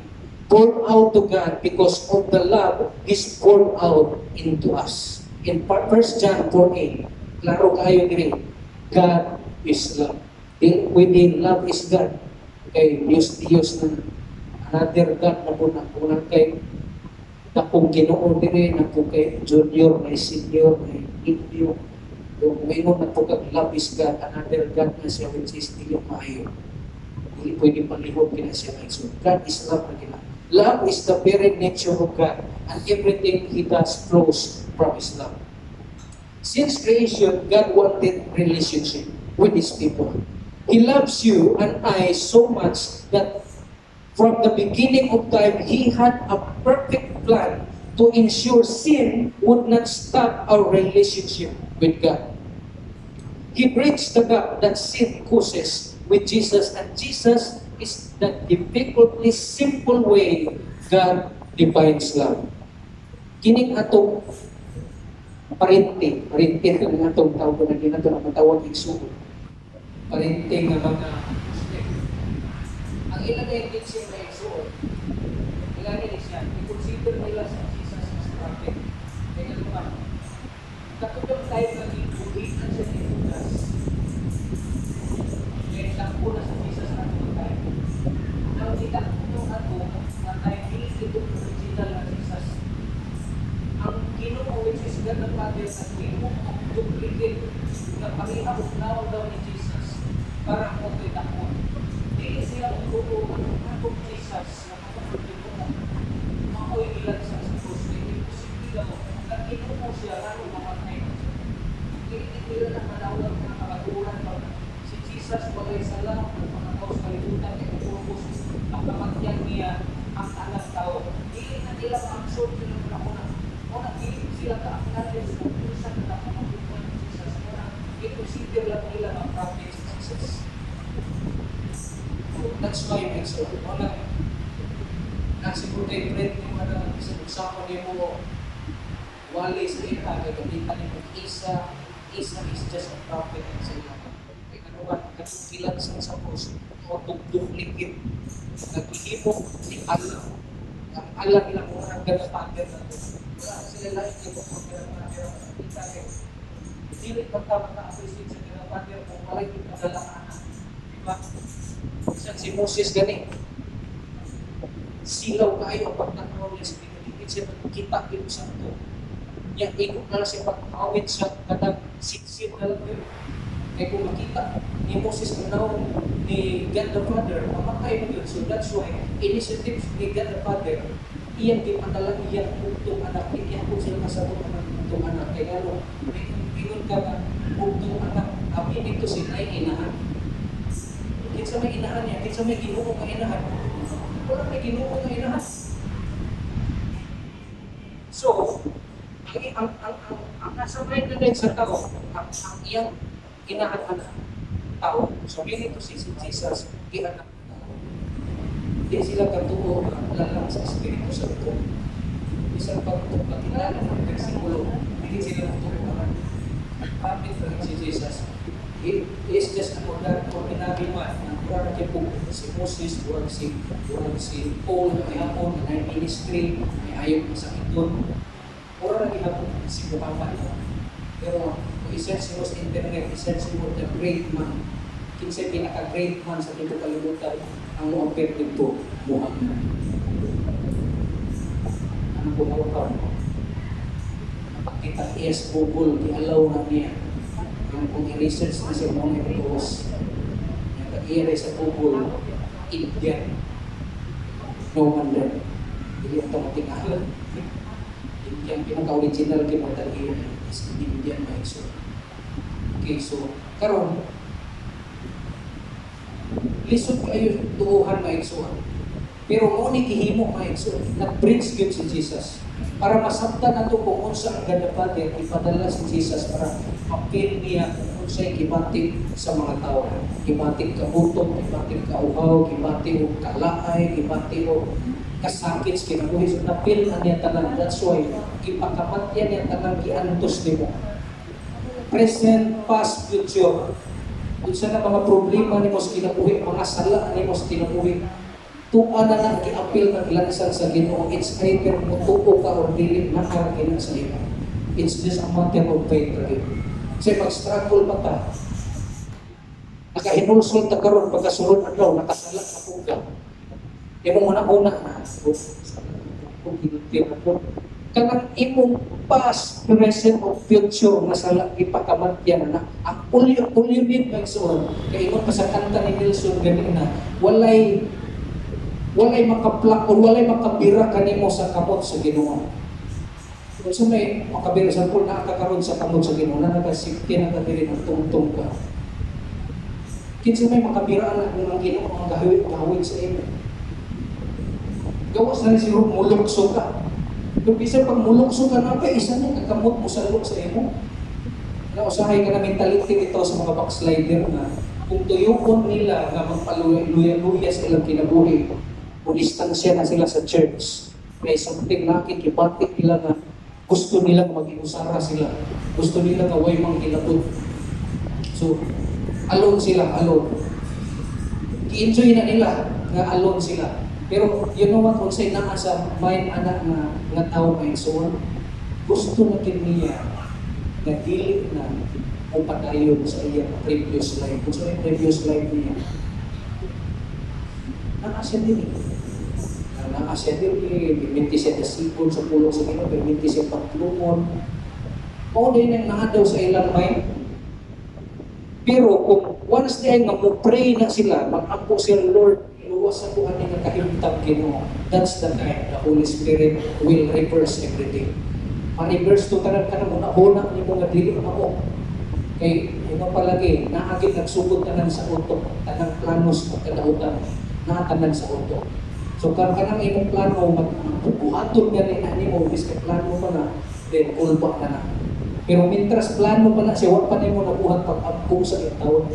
Poured out to God because of the love He's poured out into us. In 1 John 4:8, klaro kayo diri, God is love. Within love is God. Kay Diyos na another God na po na unang kay na kung Ginoo dire na po kay junior, may senior, may indio. Yung mayroon na po kag love is God, another God na siya which is dili maayo. Dili pwede palihog kina siya kay so God is love na kina. Love is the very nature of God and everything He does flows from His love. Since creation, God wanted relationship with His people. He loves you and I so much that from the beginning of time, He had a perfect plan to ensure sin would not stop our relationship with God. He bridged the gap that sin causes with Jesus, and Jesus is the difficultly simple way God defines love. Kining atong parinting ng atong tawag na ginato na matawag igsuon. Parinting nga mga ang ilan ay teaching na igsuon. Ilan ay siya, i-consider nila sa Jesus as prophet. Kaya naman, katulad tayo naging buhitan sa Judas. Kaya takpo na sa Jesus at mga tayo. Nang itakpo nung ato, na tayo ito original na Jesus. Ang Ginoo which is God the Father na Ginoo ang duplicate na pangihapos na daw ni Jesus para mo ito'y takpo. Dili sila utuo ang Jesus na kapatid mo makoy ilan sa krus. Hindi posible daw na Ginoo siya lalo mamatay na siya. Hindi nila na manawag na makaturan daw si Jesus bagay sa lang ng mga tao sa kalibutan ay purpose ang kamatyan niya ang anak tao. Dili na nila ma-absorb sila ng lakuna. Una, dili sila ka-acknowledge ng pusa na nakamabuhan ni Jesus. Una, i-consider lang nila ang prophet si Jesus. So, that's why may so, wala nasiguro tayo friend ni Madam isang usapan niyo mo wali sa ita, kagamitan niyo isa is just a prophet sa ila. Kaya kanuwan, katukilan sa puso o tugduplikit naghihimo ni Allah. Ang Allah nilang mga ganapander na ito. Wala sila lang ito kung ganapander ang kita kayo. Hindi basta maka-appreciate sa ganapander kung wala yung pagdalakaan. Diba? Isang si Moses gani. Silaw kayo ang pagtanaw niya sa pinagigit siya nakikita yung santo. Yang ikot na siya pag-awit sa kadang siksir na lang yun. Kaya kung makita ni Moses na ni God the Father, mamatay mo yun. So that's why, initiative ni God the Father, iyan pinadalang iyan utong anak. Iyan po sila masabot ng utong anak. Kaya ano, pingon ka na utong anak. Amin dito sila ay inahan. Kinsa may inahan niya, kinsa may Ginoo nga inahan. Wala may Ginoo nga inahan. So, ang nasabay na rin sa tao, ang iyang inahan-anak tao. So, ito si Jesus, ianak na tao. Hindi sila katuo ang lalang sa Espiritu Santo. Isang pagkakilala ng versikulo, hindi sila katuo ang kapit na si Jesus. He is just an ordinary man. Ang ordinary po si Moses, si Paul, may hapon, may ministry, may ayaw sa iton. Ordinary hapon si Muhammad. Pero isang si most internet, isang si the great man. Kinsay pinaka-great man sa tibok kalibutan ang mga perfect po, Muhammad. Ano po mawakaw mo? Napakita yes, Google, i-allow na niya. Kung i-research na siya mga itoos, yung pag-i-re sa Google, Indian. No wonder. Hindi automatic alam. Indian, pinaka-original kinatag-i-re is Indian by so. Okay, so, karon lisod kayo tuuhan maigsuhan. Pero mo ni gihimo maigsuhan, nag-bridge yun si Jesus. Para masabtan nato kung unsa ang God the Father, ipadala si Jesus para mapil niya kung unsa'y gibatik sa mga tao. Gibatik ka utong, gibatik ka uhaw, gibatik o kalaay, gibatik o kasakit sa kinabuhi. So napil na niya tanan. That's why ipakamatyan niya tanan giantos nimo. Present, past, future. Kung sa na mga problema nimo sa kinabuhi, mga sala nimo sa kinabuhi, tuwa na lang giapil na lansan sa Ginoo. It's either mutuo ka o dili na ka gina sa imo. It's just a matter of faith again. Kasi mag-struggle pa ta. Nakahinulsol ta karon pagkasulod adlaw nakasala ka po ka. Imong una-una na kung ginutira po. Kanang imong past, present, o future na sala ipakamatyan na ang ulyo din magsuon. Kaya imong sa kanta ni Nelson ganina, walay makaplak o walay makabira kanimo sa kamot sa Ginoo. Kung sa may makabira sa pool na kakaroon sa kamot sa Ginoo, na nakasipti na kadiri ng tungtong ka. Kinsa may makabiraan na kung ang Ginoo ang gahawin sa imo. Gawas na rin siguro mulukso ka. Kung isa pag mulukso ka na, isa na kakamot mo sa loob sa imo. Nausahay ka na mentality ito sa mga backslider na kung tuyukon nila na magpaluya-luya sa ilang kinabuhi, kung distansya na sila sa church, may something nakikipatik nila na gusto nilang mag-iusara sila. Gusto nila na way manghilabot. So, alone sila, alone. I-enjoy na nila na alone sila. Pero, you know what, kung sa'yo na sa mind anak na nga tao may so, gusto na niya na dili na o patayon sa iyang previous life. Kung sa previous life niya, nakasya din eh. Nakasya din eh, minti siya nasipon sa pulong sa Ginoo, minti siya pagtlumon. O din ang nakadaw sa ilang mind. Pero kung once day nga mo pray na sila, mag-ampo sila, Lord, iluwas sa buwan niya kahimtang Ginoo. That's the time the Holy Spirit will reverse everything. Reverse to tanan ka na muna ni mga dili ako. Kay ino palagi, naagit nagsugod tanan sa utok, tanang planos o kadautan, tanan sa utok. So kung kanang imong plano, magbuhaton gani na nimo, biska plano pa na, then ulba ka na. Pero mintras plano pa na siya, wag pa na mo nabuhat pag-abkong sa itawag.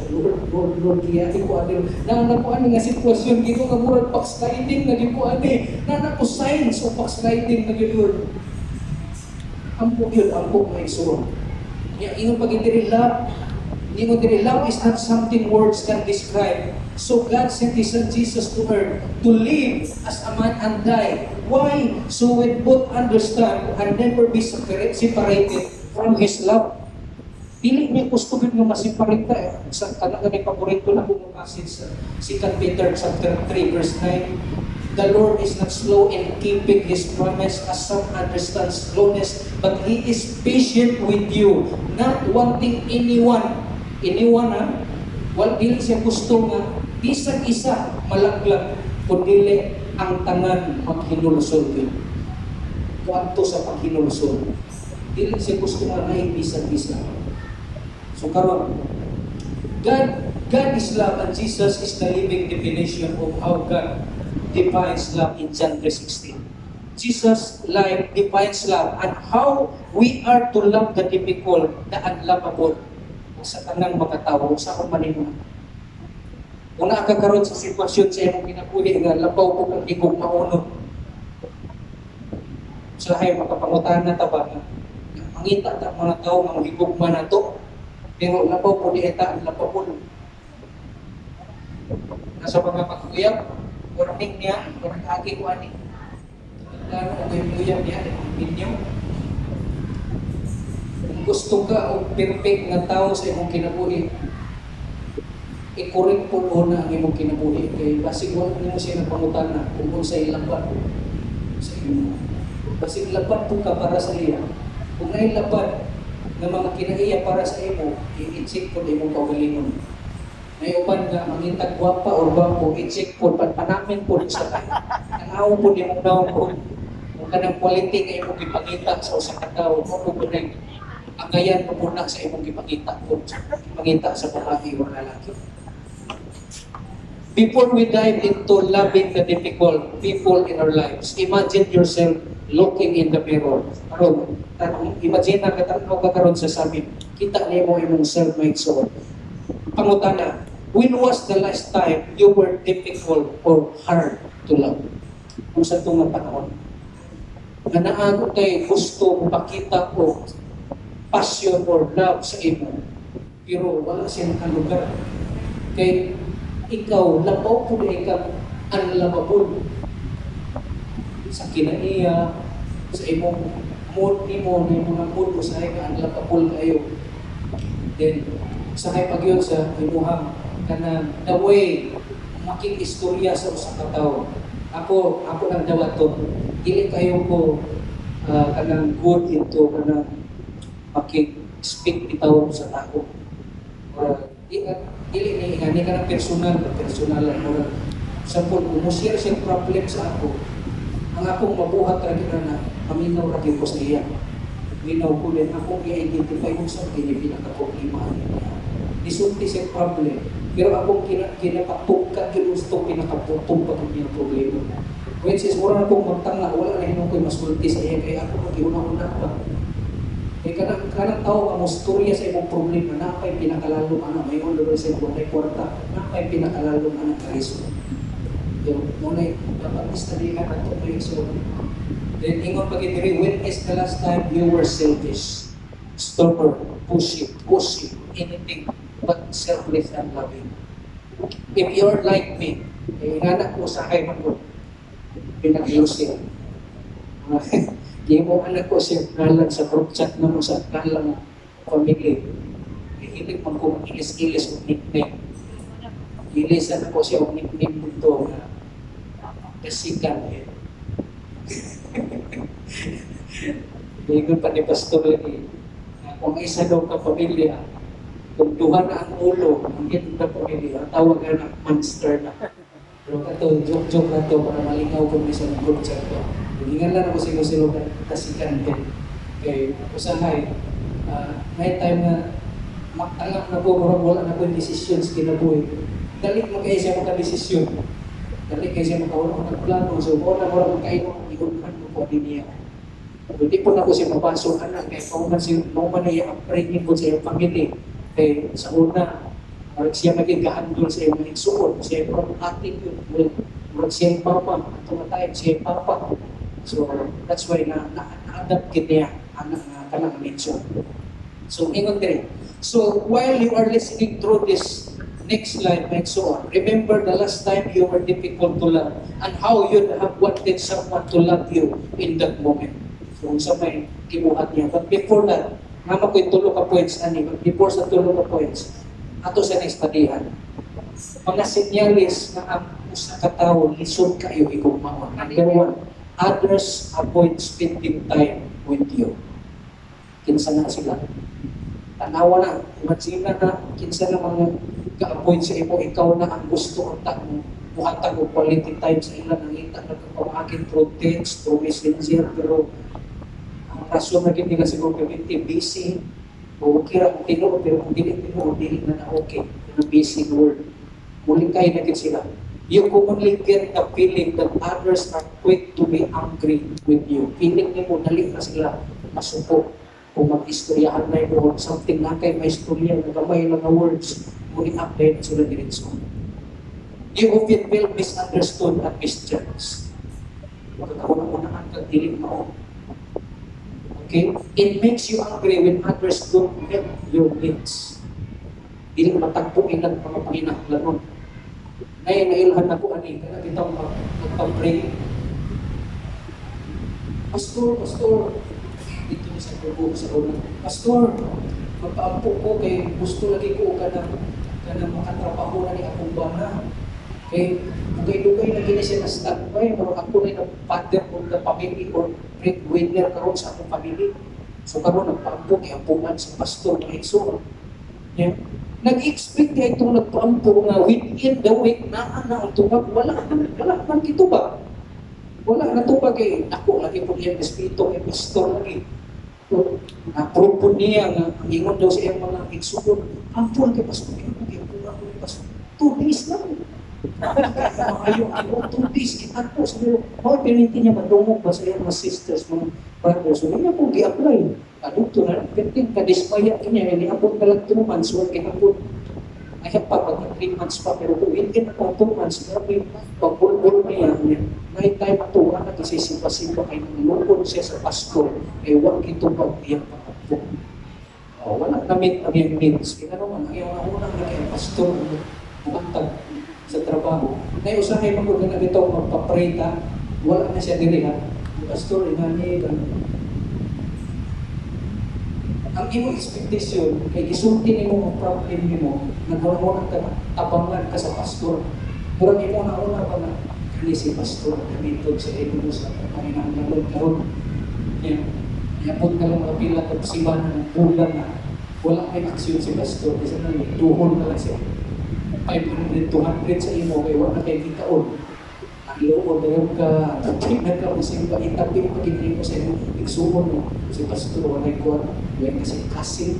Lord, giyahin ko adil. Nanapuan nga sitwasyon, gito nga murag backsliding na gito ani. Nanapo signs of backsliding na gito. Ampo yun, ampo may surong. Ingon pag hindi love, love is not something words can describe. So God sent His Son Jesus to earth to live as a man and die. Why? So we both understand and never be separated from His love. Pili niya gusto nga masiparita sa kanang paborito na bumukasin sa 2 Peter chapter 3 verse 9. The Lord is not slow in keeping His promise as some understand slowness, but He is patient with you, not wanting anyone ha? Dili siya gusto nga bisag isa malaglag, kundi ang tanan maghinulsol din. Kuanto sa paghinulsol. Dili siya gusto nga bisag-isa. So karon, God is love and Jesus is the living definition of how God defines love in John 3:16. Jesus' life defines love and how we are to love the difficult, the unlovable sa tanang mga tao, sa kumanimo. Kung nakakaroon sa sitwasyon sa imong kinabuhi nga labaw ko kung di ko maunod. Sa hay makapangutan na taba. Mangita ta mga tao nga mahigugma na to. Pero labaw po di eta ang labaw po. Nasa mga pag-uyab, warning niya, warning agi ko ani. Lalo ang uyab niya, ninyo. Kung gusto ka o perfect na tao sa imong kinabuhi, i-correct po na ang imong kinabuhi. Kaya basig wala mo siya napangutana kung sa ilaban sa imo. Basig laban po ka para sa iya. Kung nailaban ng mga kinaiya para sa imo, i-check po na imong kaugalingon. May uban nga, mangintag gwapa o bangko, i-check po, panamin po sa kanya. Tanaw po ni mong daw po. Kung kanang quality nga imong ipangita sa usang katao, mo po na ang gayan po na sa imong ipangita po. Ipangita sa babae o lalaki. Before we dive into loving the difficult people in our lives, imagine yourself looking in the mirror. Karon, imagine na katanaw ka karon sa sabi, kita niyo mo imong self-made soul. Pangutana, when was the last time you were difficult or hard to love? kung sa itong panahon. Nga naago tayo gusto makita ko passion or love sa imo, pero wala siya nakalugar. Kay ikaw, labaw po na ikaw ang lababon sa kinaiya, sa imong mood ni mo, na mga mood mo sa ka ang lababon kayo. Then, sa kay pagyon sa imuhang kanang the way making istorya sa usa ka tawo. Ako lang dawaton. Dili kayo ko kanang good into kanang speak bitaw sa tao. Dili ni ka ng personal lang mo. Sampol mo share siya problem sa ako. Ang akong mabuhat ra gyud na paminaw ra gyud ko sa iya. Ginaw ko din akong i-identify kung sa pinaka-problema niya. Disulti siya problem. Pero akong kinapatugkat yung gusto pinakaputong pa yung problema. Which is, wala na akong magtanga, wala na hinong ko'y masulti sa iya, kaya ako mag-iuna-una pa. Kaya kanang tao ang musturya sa imong problema, na pa'y pinakalalong anak, may ulo sa imong ay kwarta, na pa'y pinakalalong anak ka iso. Yung muna'y dapat istadihan at ito yung iso. Then, ingon pag-ibiri, when is the last time you were selfish? Stubborn, pushy, anything but selfless and loving. If you're like me, anak ko sa kay mo, pinag-iusin. Di mo anak ko siya nalang sa group chat na mo sa nalang family. Hilig man ko ilis-ilis o nickname. Ilisan ako siya o nickname mo ito na kasikan eh. Bigon pa ni Pastor lagi, kung isa daw ka pamilya, kung duha na ang ulo, ang gitong na pamilya, tawag ka na monster na. Pero ito, joke na ito para malingaw ko sa group chat ko. Hingan lang ako silo-silo kasikan din. Kaya usahay, may time na magtanggap na po, wala na po yung decisions kinabuhi. Dali mo kayo siya magka-desisyon. Dali kayo siya magka-plano. So, wala mo kayo, iunan mo po din niya. Hindi po na po siya mapasok anak. Kaya kung man ay upbringing po sa iyong family, kaya sa una, siya magigandol sa iyong nagsuot. Siya yung ating yun. Siya yung papa. At tumatayag siya yung papa. So, that's why na-adapt kita anak na kanang mention. So, ingon din. So, while you are listening through this next slide and so on, remember the last time you were difficult to love and how you have wanted someone to love you in that moment. So, sa may kibuhat niya. But before that, nama ko yung tulo ka points, ani. But before sa tulo ka points, ato sa nagstadihan. Mga senyalis na ang usa ka tawo lisod kayo igugmaon. Number one, others avoid spending time with you. Kinsa na sila. Tanawa na, imagine na kinsa na mga ka-avoid sa imo, ikaw na ang gusto ang mo. Muhatag o quality time sa ilan, nangita na kapamagin through text, through messenger, pero ang rason na gini ka siguro community, busy, o kira kung tino, pero kung dili na okay, na busy word. Muling kayo na sila. You commonly get the feeling that others are quick to be angry with you. Feeling niyo mo, dali na sila masuko. Kung mag-istoryahan na yun, or something na kayo may istorya, nagamay lang na words, muling update at sila diretso. You often feel misunderstood and misjudged. Magkakauna-unaan kang dilim mo. Okay? It makes you angry when others don't meet your needs. Dili matagpo ilang mga panginahanglan. Ngayon, nailhan ako, ani, kaya kitang magpapray. Pastor, dito na sa grupo sa una. Pastor, magpaampo ko kay gusto lagi ko ka na makatrabaho na ni akong bana. Kay dugay-dugay na gini siya na standby, pero ako na yung father of the family or breadwinner karon sa akong family. So karon nagpaampo kay ampunan sa pastor na igsoon. Yeah. Nag-expect kaya itong nagpaampo nga within the week na ang tubag, wala man kitubag. Wala na tubag kay ako lagi po yung espiritu kay pastor lagi. So, na-prove niya nga ingon daw sa iyang mga igsuon, ampun kay pastor, kay ampunan ko kay pastor. 2 days lang. Ayaw, 2 days, kita po. Sabi ko, pininti niya madungog ba sa iyang mga sisters, mga brothers. So, hindi po gi-apply. Adukto na, pwede ka-dispaya niya, hindi apod ka lang tumuman, so kinapod. Kaya pa, pagka 3 months pa, pero kung within ako 2 months, grabe, pagbulbul niya, may time ito, na kasi simpa-simpa kayo nilungkod siya sa pastor, eh, huwag ito pag iyang pagkakbo. Wala namin ang yung needs. Kaya naman, ang unang naging pastor, bumantag sa trabaho. Ngayon, usahay mo kung na ito magpapreta, wala na siya diri ha. Pastor, inani, ang imo expectation kay gisulti nimo ang problem nimo nagawon ka tabangan ka sa pastor. Pero imo na una pa na kani si pastor dito sa imo sa panginahanglan karon. Yapon ka lang mapila ka siman ng bulan na wala may aksyon si pastor kasi nang tuhon na lang siya. 500, 200 sa imo kay wala kay kitaon. Loob na yung ka, tingnan ka kasi ba, itapin mo mo sa inyo, igsuon mo, si pastor, walay ko, yan kasi kasing,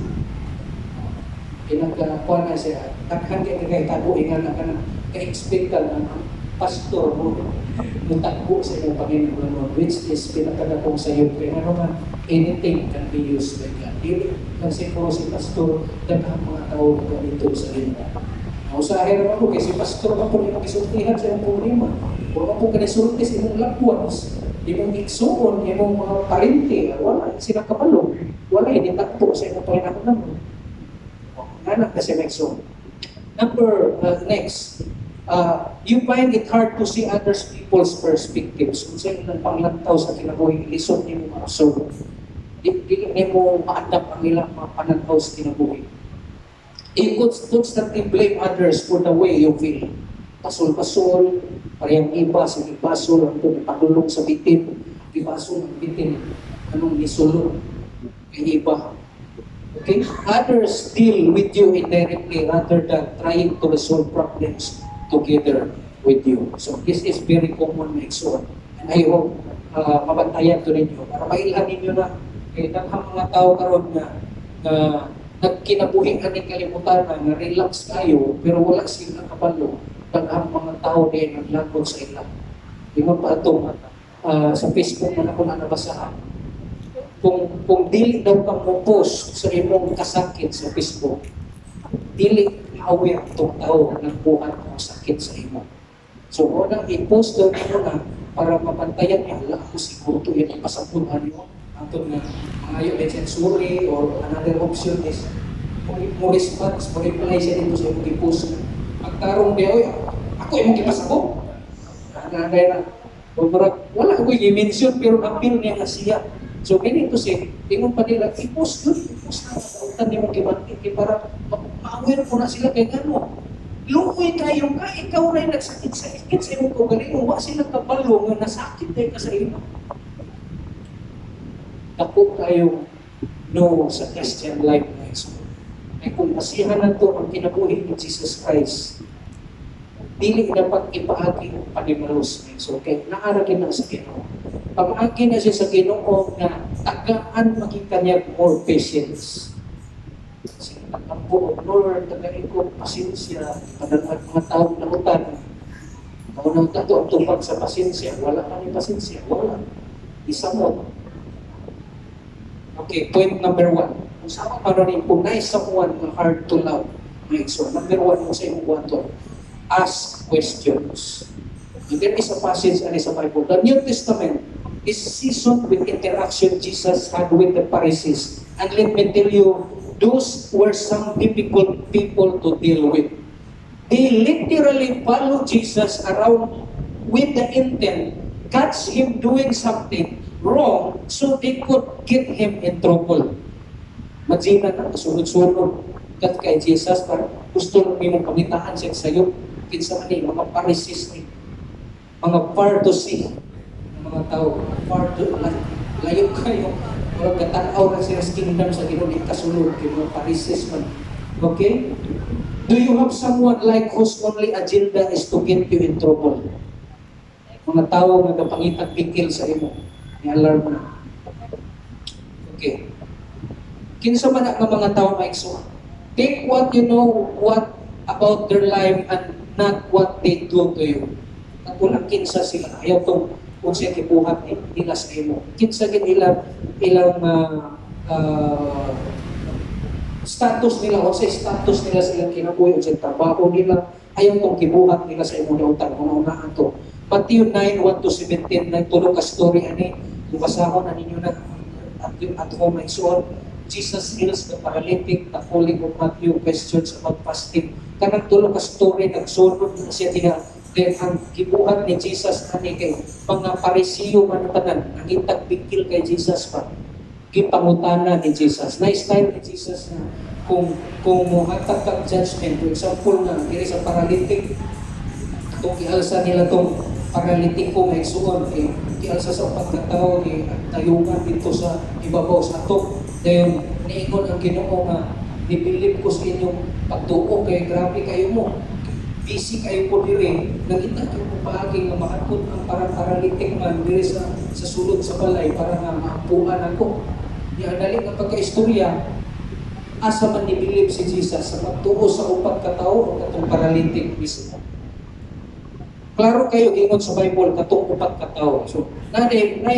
pinagkakuha na siya, hanggang kay tago, ingan na ka na, ka-expect ka na, pastor mo, mutagbo sa inyong Panginoon, which is pinagkadakong sa iyo, kaya naman, anything can be used by God. Hindi kasi ko si pastor, daghang mga tao na ganito sa inyo. Usahin naman ko, kasi pastor ka po rin mag-isultihan sa iyong problema. Kung ako kanisulti sa imong loved ones, imong igsuon, imong mga parente, wala sila kapalo. Wala, hindi takpo sa imong Panginoon naman. Anak na si Nexon. Next, you find it hard to see others people's perspectives. Kung sa ilang panglantaw sa kinabuhi, ilisod niyo mga absorb. Hindi mo ma-adapt ang ilang mga pananaw sa kinabuhi. You constantly blame others for the way you feel. Pasol-pasol, parehang iba sa ibasol, ang pagulong sa bitin, ibasol ang bitin, anong isulong, ay iba. Okay? Others deal with you indirectly rather than trying to resolve problems together with you. So this is very common na igsuon. And I hope mabantayan to ninyo para mailan ninyo na daghang mga tao karon na nagkinabuhi ka ng kalimutan na relax kayo pero wala sila kabalo. Daghang mga tao din naglakon sa ilang. Ingon pa itong sa Facebook na ako na nabasahan. Kung dili daw kang mo-post sa imong kasakit sa Facebook, dili aware itong tao ng buhat ng sakit sa imo. So, unang i-post daw nyo na para mapantayan niya, ala ako siguro ito yung ipasapunan nyo. Ato na ayaw din sensuri or another option is mo response, mo reply siya dito sa imong i-post. Pagtarong niya, ako yung ipasabot. Kaya na, wala ko yung i-mention pero napil niya nga siya. So, ganito siya, tingong pa nila, i-post yun, i-post na, matautan niyo mag-ibantik, para ma-aware po na sila kay gano'n. Lumoy kayo ka, ikaw na yung nagsakit-sakit sa imong kagaling, huwag sila kabalo nga nasakit tayo ka sa ino. Ako kayo no sa Christian life na iso. Ay kung masihan na ito ang kinabuhi ni Jesus Christ, dili dapat ipaagi ang panimalos na iso. Kaya naaragin na sa Ginoo. Pag-agi na siya sa Ginoo na tagaan makita niya more patience. Kasi ang buong Lord, tagain ko pasensya, padalag mga taong namutan. Maunang tato ang tupag sa pasensya, wala kami pasensya, wala. Isamot. Okay, point number 1. Kung saan pa rin kung nais someone na hard to love, so number 1 mo sa imong buhaton, ask questions. And there is a passage and is a Bible. The New Testament is seasoned with interaction Jesus had with the Pharisees. And let me tell you, those were some difficult people to deal with. They literally follow Jesus around with the intent, catch him doing something wrong so they could get him in trouble. Magina na, kasunod-sunod kat kay Jesus para gusto nang mong pamitaan siya sa'yo. Kinsa man mga Pharisees ni, mga Pardusi, mga tao, layo kayo, mga katanaw na sila sa kingdom sa Ginoo kasunod, mga Pharisees man. Okay? Do you have someone like whose only agenda is to get you in trouble? Mga tao na kapangitag pikil sa imo. Alarm na. Okay. Kinsa man ang mga tao maigsuon. Take what you know what about their life and not what they do to you. At kung kinsa sila, ayaw itong kung siya kibuhat nila sa imo. Kinsa gin ilang status nila, o sa status nila silang kinabuhi, o sa trabaho nila, ayaw tong kibuhat nila sa imong dautan, kung unaan to. Matthew 9:1-17, nagtulong ka story ani, kung basahon na ninyo na at home and so on. Jesus heals the paralytic, the calling of Matthew, questions about fasting. Kanang tulong ka story, nagsunod na siya diha. Then ang kibuhat ni Jesus ani kay mga Parisiyo man tanan, nangitag bigil kay Jesus pa. Gipangutana ni Jesus. Na style ni Jesus na kung muhatag kag judgment, for example na diri sa paralytic, itong kialsa nila tong paralytic ko may suon kay kialsa sa pagkatao ni tayungan dito sa ibabaw sa ato. Dayon niingon ang Ginoo nga nibilib ko sa inyong pagtuo kay grabe kayo mo. Busy kayo po diri, nagita kayo po paagi nga makatod ang paralytic man diri sa sulod sa balay para nga maapuan ako. Di adali nga pagkaistorya, asa man nibilib si Jesus sa pagtuo sa upat ka tawo o katong paralytic mismo. Klaro kayo ingon sa Bible katong upat ka tawo. So, na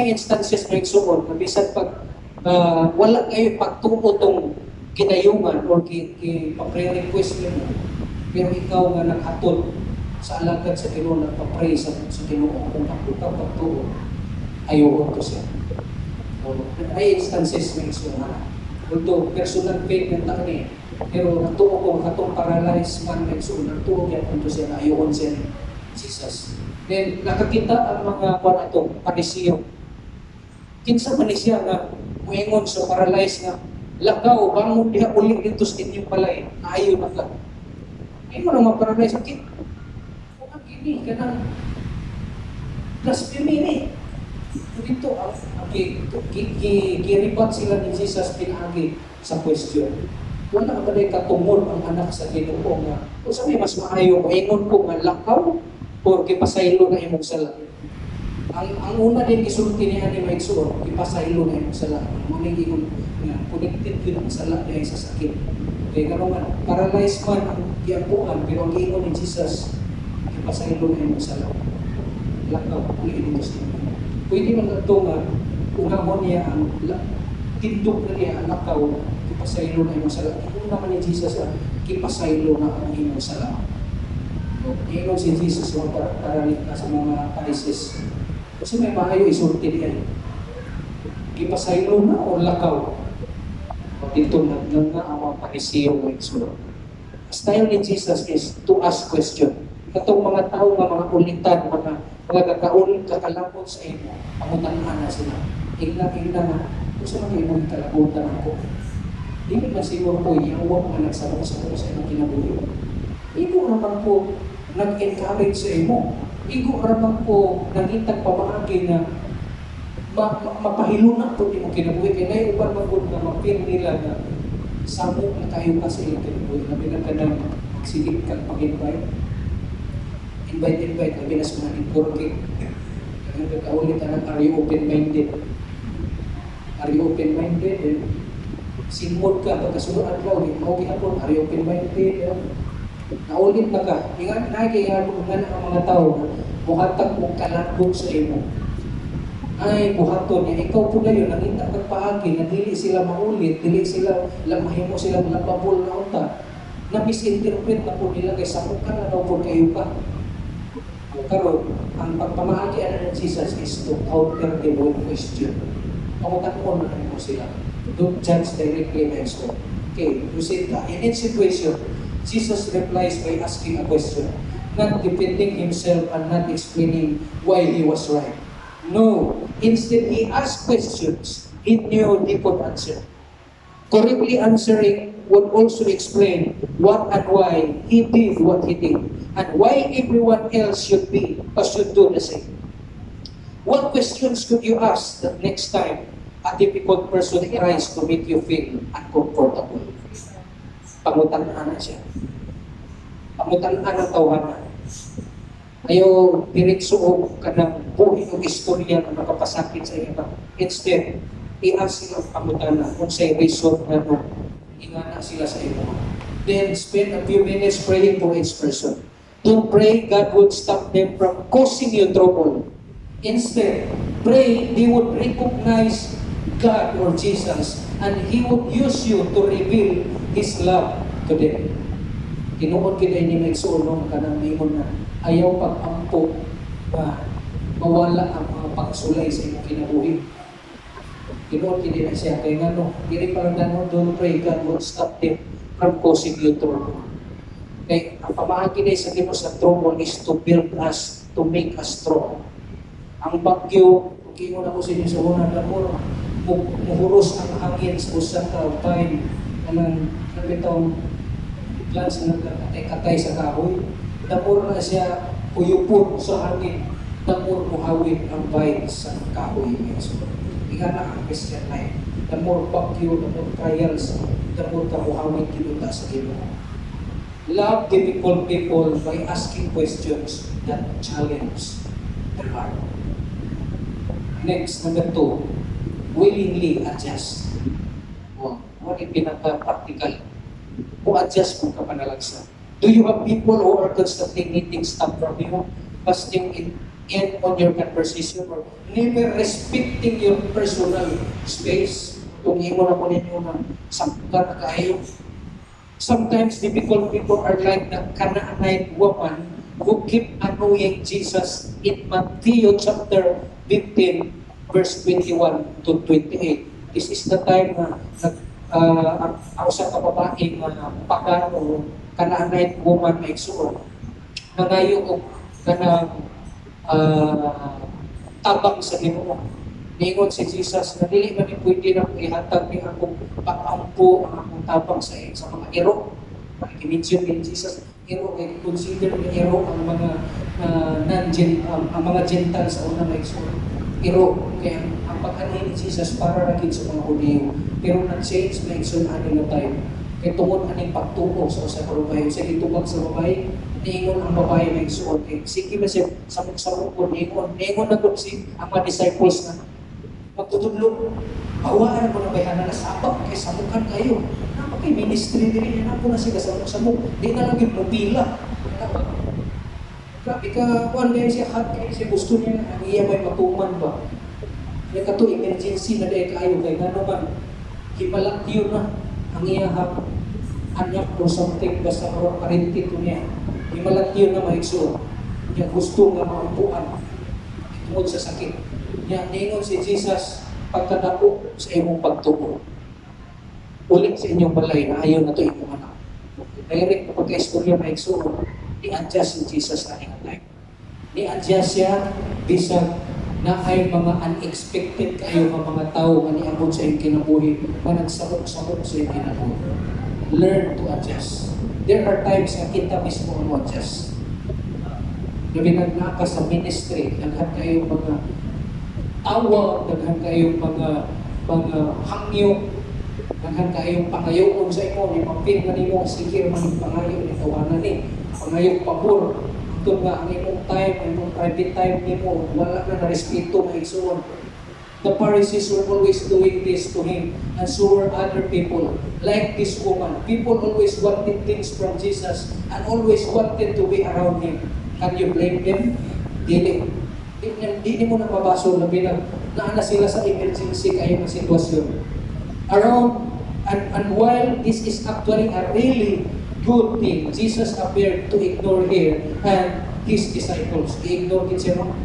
instances na igsuon na bisan pag wala kayo pagtuo tong kinayungan or pag-request mo, pero ikaw nga naghatod sa alagad sa Ginoo, nagpa-pray sa Ginoo kung ako ka pagtuo, ayaw to siya. Ay instances na igsuon. Although personal faith ng tani, pero natuo ko katong paralyzed man na igsuon, natuo yan kung siya na ayaw siya ni Jesus. Then nakakita ang mga atong Parisiyo. Kinsa man siya nga muingon sa paralyzed nga lakaw, bangon diha uli dito sa inyong balay, naayon na ka. Ngayon mo naman paralyzed, kung ang gini ka ng blasphemy ni. Dito, kiribat sila ni Jesus pinagi sa question. Wala ba rin katungod ang anak sa Ginoo nga, kung sa may mas maayo, muingon ko nga lakaw, o kipasaylo na imong sala. Ang una din gisulti niya ni Maigsuon, kipasaylo na imong sala. Muna yung connected yun ang sala niya sa sakit. Kaya gano'n nga, paralyzed man ang giabuan, pero ang giingon ni Jesus, kipasaylo na imong sala. Lakaw, ang inimos niya. Pwede man ito nga, unahon niya ang tindog na niya ang lakaw, kipasaylo na imong sala. Kung naman ni Jesus, kipasaylo na ang imong sala. Iyon si Jesus para sa mga Pharisees. Kasi may maayo isulti niya. Ipasaylo na o lakaw. Dito na ang mga Pharisee mo isulti. Style ni Jesus is to ask question. Katong mga tao nga mga ulitan, mga kakalapon sa imo, pangutan-an na sila. Igna na, kung saan ang imong kalabutan ako? Di ba siguro ko, iyawa mga nagsabak sa imong kinabuhi. Ibo naman po nag-encourage sa imo. Igo ramang po nangitag pamaagi na mapahiluna po di mo kinabuhi. Kaya na uban magod na mapil nila na samo na tayo ka sa iyong kinabuhi. Labi na ka na magsigit kang pag-invite. Invite. Labi na sa mga imporkik. Kaya nagkaulit na are you open-minded? Are you open-minded? Sinmod ka, pagkasunod at law, okay hapon, are you open-minded? Naulit na ka. Ingat na kaya ang mga tao buhatag mo kalagog sa imo. Ay, buhaton niya. Ikaw po na yun, nangita kagpaagi, na dili sila maulit, dili sila, mahimo sila lababol na unta. Na-misinterpret na po nila kay sakukan na daw po kayo ka. Karon, ang pagpamaagi ng Jesus is to counter the word question. Pamutan na mo sila. Don't judge directly next to. Okay, you see that. In each situation, Jesus replies by asking a question, not defending himself and not explaining why he was right. No, instead he asked questions he knew he could answer. Correctly answering would also explain what and why he did what he did, and why everyone else should do the same. What questions could you ask the next time a difficult person tries to make you feel uncomfortable? Pangutan-an na siya. Pangutan-an ang tawanan. Ayaw diretso ka ng buhay o istorya na nakapasakit sa iba. Instead, i-ask silang pangutan-an kung sa'y reason na ingana sila sa iba. Then, spend a few minutes praying for each person. Don't pray God would stop them from causing you trouble. Instead, pray they would recognize God or Jesus, and He would use you to reveal His love to them. Tinuod kita ini may suunong ka ng ingon na ayaw pag-ampo na mawala ang mga pagsulay sa imong kinabuhi. Tinuod kita na siya. Kaya nga no, hindi parang danon, don't pray God will stop them from causing you trouble. Kaya ang pamahagi na sa Diyos sa trouble is to build us, to make us strong. Ang bagyo, kung ingon ako sa inyo sa una, muhuros ang hangin sa usang kaupay, anong bitong plants na katay-katay sa kahoy. Damor na siya uyupon sa hangin. Damor muhawid ang vines sa kahoy. Ika na ang Christian life. Damor bagyo, damor trials, damor ka muhawid kinuta sa Ginoo. Love difficult people by asking questions that challenge their heart. Next, number 2, willingly adjust. What is pinaka-practical? Kung adjust mo ka panalagsa. Do you have people who are constantly needing stuff from you, busting in on your conversation, or never respecting your personal space? Kung imo na po ninyo na samkat kayo. Sometimes difficult people are like the Canaanite woman who keep annoying Jesus in Matthew chapter 15, verse 21 to 28. This is the time na ang sa kababaeng pagano, Canaanite woman na igsuon, nangayo og kanang tabang sa Ginoo. Ningon si Jesus na dili man pwede na ihatag ni akong pag-ampo ang akong tabang sa mga iro. Pag-mention ni Jesus, iro ay consider ni iro ang mga ang mga Gentiles sa unang igsuon. Iro kaya ang pag-anhin ni Jesus para rin sa mga Hudiyo. Pero nag-change na igsoon ani na tayo. Kaya tungod aning pagtuo sa usa ka babae. Sa itubag sa babae, niingon ang babae na igsoon. Sige ba siya samok-samok ko, niingon na ko si ang mga disciples na magtutudlo. Bawaan ko na bayana na sabak kay samukan kayo. Napakay ministry din na po na sila samok-samok. Di na lang yung mobila. Grabe ka, kuhan kayo siya, hot kayo siya, gusto niya ang iya may matuman ba? Kaya ka to, emergency na dahil kayo, kaya nga naman, himalak yun na, ang iya anak or something, basta karong parenting ko niya, himalak yun na maigsuon. Niya gusto nga maampuan, tungod sa sakit. Niya, ningon si Jesus, pagkadako sa imong pagtuo. Ulit sa inyong balay na ayaw na to imong anak. Direct na pagka-istorya maigsuon, i-adjust si Jesus na ating life. I-adjust siya bisag na ay mga unexpected kayo mga tao nga niabot sa iyong kinabuhi, managsabot-sabot sa iyong kinabuhi. Learn to adjust. There are times na kita mismo ang adjust. Gabi nagnaka sa ministry, daghan kayong mga tawa, daghan kayong mga hangyo, daghan kayong pangayoon sa imo, ni mapil na nimo sige man yung pangayo ni tawanan ni. Ngayong pabor, ito nga ang imong time, ang imong private time nimo, wala na na-respeto na igsuon. The Pharisees were always doing this to him, and so were other people. Like this woman, people always wanted things from Jesus and always wanted to be around him. Can you blame them? Dili. Hindi mo na mabaso na naana sila sa emergency kayo na sitwasyon. Around, and while this is actually a really good thing, Jesus appeared to ignore here and his disciples. I-ignore it siya, no?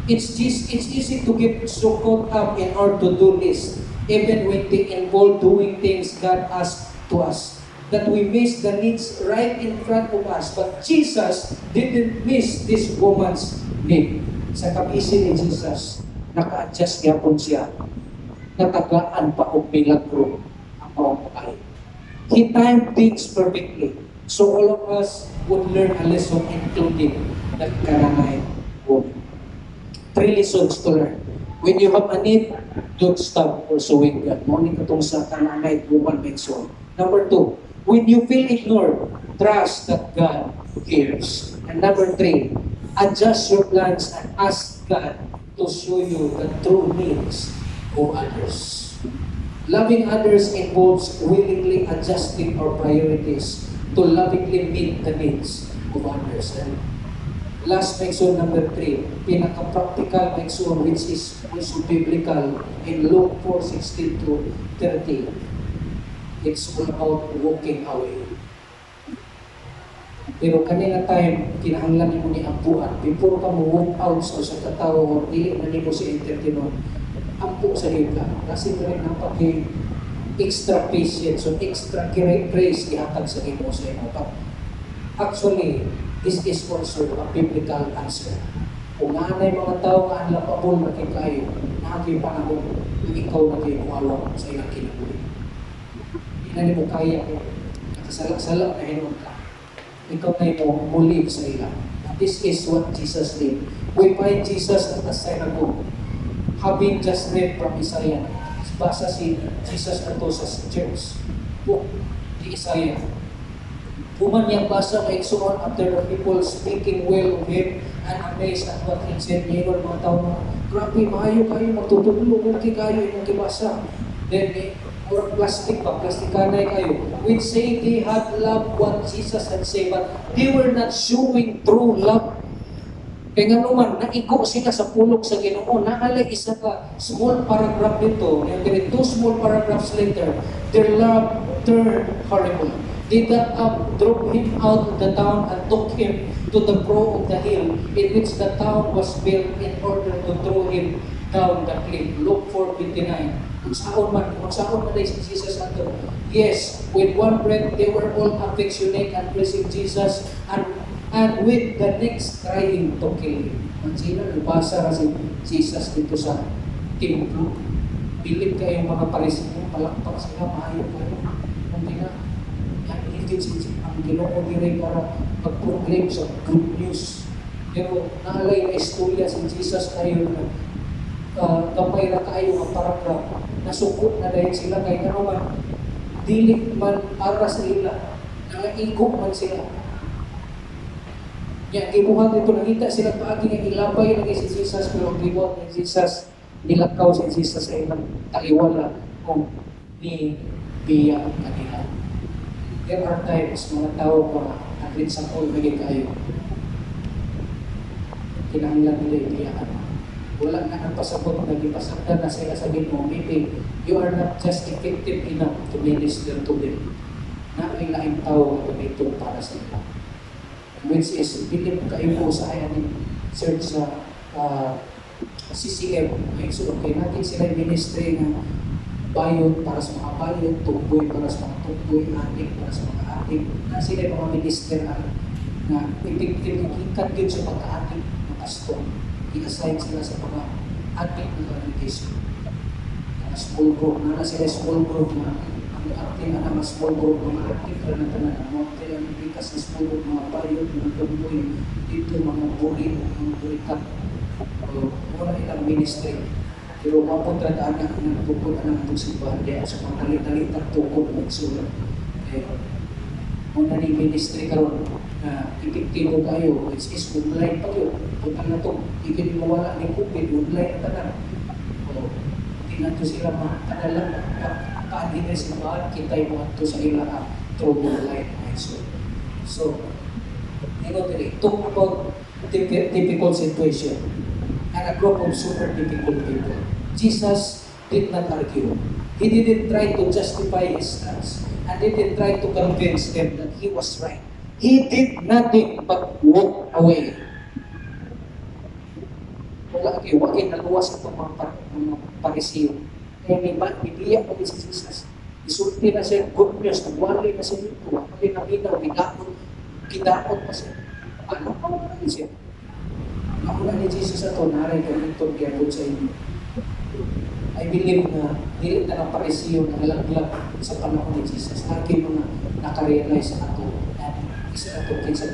It's easy to get so caught up in our to-do list, even when they involve doing things God asked to us, that we miss the needs right in front of us. But Jesus didn't miss this woman's need. Sa kabisi ni Jesus, naka-adjust yapon siya. Natagaan pa o milagro ang pamamahay. He timed things perfectly. So all of us would learn a lesson, including the Canaanite woman. 3 lessons to learn. When you have a need, don't stop pursuing God. Maunin ka itong sa Canaanite woman mention. Number 2, when you feel ignored, trust that God cares. And number 3, adjust your plans and ask God to show you the true needs of others. Loving others involves willingly adjusting our priorities to lovingly meet the needs of others. And last mexon number 3, pinaka-practical mexon which is also biblical in Luke 4:16 to 30. It's all about walking away. Pero kanina time, kinahanglan mo ni ampuan. Before ka mo walk out sa katao o dili na nimo si entertainment, ampo sa ika. Kasi rin napag extra patience o extra grace ihatag sa imo sa imo. But actually, this is also a biblical answer. Kung anay mga tao nga ang lapabol na kayo, nakagay panahon na ikaw na kayo muawang sa ilang kinabuhi. Hindi na mo kaya mo. Nakasala-sala na hinon ka. Ikaw na mo muli sa ilang. This is what Jesus did. We find Jesus at the synagogue, having just read from Isaiah. Basa si Jesus ato sa church. Book di Isaiah. Human niyang basa kay Suon after the people speaking well of him and amazed at what he said. Ngayon mga tao na, grabe, maayo kayo, magtutulog, okay kayo, yung kibasa. Then, or plastikanay kayo. Which say they had loved what Jesus had said, but they were not showing true love. Kaya nga naman, naigo sila sa pulong sa Ginoo. Naalala isa ka small paragraph dito, and then 2 small paragraphs later, their love turned horrible. They got up, drove him out of the town, and took him to the brow of the hill in which the town was built in order to throw him down the cliff. Luke 4:29. Kung saan man si Jesus ato. Yes, with one breath, they were all affectionate and praising Jesus, and with the next trying to kill him. Ang sila, nabasa kasi Jesus dito sa templo. Bilib kayo mga Parisino, palakpak sila, maayo kayo. Kung na, yan, hindi ang Ginoo nila para mag-proclaim sa good news. Pero naalay na istorya si Jesus kayo na kapay na kayo ang paragraph, nasukot na dahil sila kay naman, dilit man para sa ila, nangaigok man sila. Yan, gibuhat ito, nakita sila paagi nga ilabay lagi si Jesus, pero ang gibuhat ni Jesus, nilakaw si Jesus sa ilang taliwala kung ni biya kanila. There are times, mga tao pa, at sa all maging kayo. Kinahanglan nila ibiyaan. Wala na nagpasabot, nagipasagdan na sila sa Ginoo. Maybe you are not just effective enough to minister to them. Na may laing tao na tumitong para sa ila. Which is, bilip kayo po sa ayan ni search sa CCM. So, okay, natin sila ministry na bayot para sa mga bayot, tungboy para sa mga tungboy, adik para sa mga adik. Na sila yung mga minister na effective, ikat yun sa pagka-adik na pastor. I-assign sila sa mga adik na congregation. Small group, na sila small group na ating mga small group, mga article na tanan, mga pinagbikas na small group, mga bayot, mga tungboy, dito mga buri, mga burikat. Muna ilang ministry. Pero mapunta na anak ng tukod ang simbahan diya sa mga talit-talitang tukod ng sulat. Muna ni ministry karon na epektibo kayo, which is online pa yun. Punta na ito, hindi mawala ni COVID, online na tanan. Hindi na ito sila makakadalang paadi na simbahan, kita yung mga ito sa ilang through online. So, talk about difficult situation and a group of super difficult people. Jesus did not argue. He didn't try to justify his stance and didn't try to convince them that he was right. He did nothing but walk away. Wala kayo, wag kayo naluwas itong mga Parisiyo. Kaya may bibiyak pa si Jesus. Isulti na siya, good news, nagwalay na siya dito. Wali na bitaw, gidakot pa siya. Ano pa naman siya? Ako na ni Jesus ato, naray ka nito, giyabot sa inyo. I believe na dili na ng Parisiyo na halaglag sa panahon ni Jesus. Lagi mo na nakarealize na ato na isa ato kinsa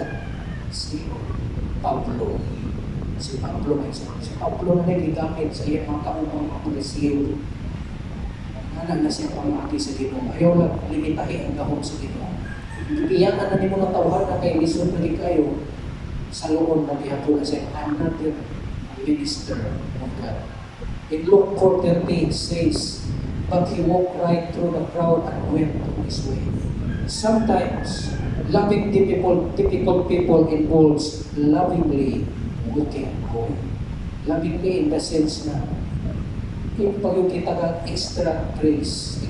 si Pablo. Si Pablo na nagigamit sa iyang mga kaumang mga Parisiyo. Anak na siya pamaki sa Ginoo. Ayaw lang limitahi ang gahom sa Ginoo. Iyakan na ni mo na tawhan na kay lisod na kayo sa loob na dihapo na siya, I'm not the minister of God. In Luke 4:30 says, but he walked right through the crowd and went on his way. Sometimes, loving difficult people involves lovingly walking away. Lovingly in the sense na yung pag kita ka extra praise,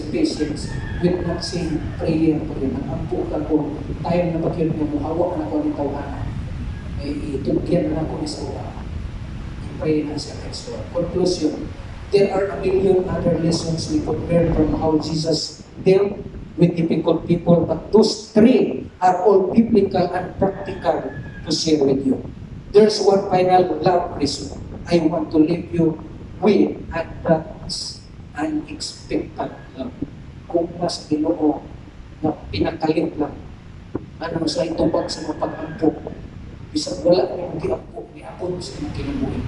patience, with not saying prayer pa rin. Ang buka ko, tayo na mag-yun mo, hawak na ko ng tawanan. Ay itugyan na ko isa uwa. I-pray na sa next one. Conclusion, there are a million other lessons we could learn from how Jesus dealt with difficult people, but those three are all biblical and practical to share with you. There's one final love lesson I want to leave you with, and that's unexpected love. Kung mas Ginoo na pinakalit lang, ano sa itubag sa mga pag-ampok, bisag wala na yung giampok, niapon sa mga kinabuhi.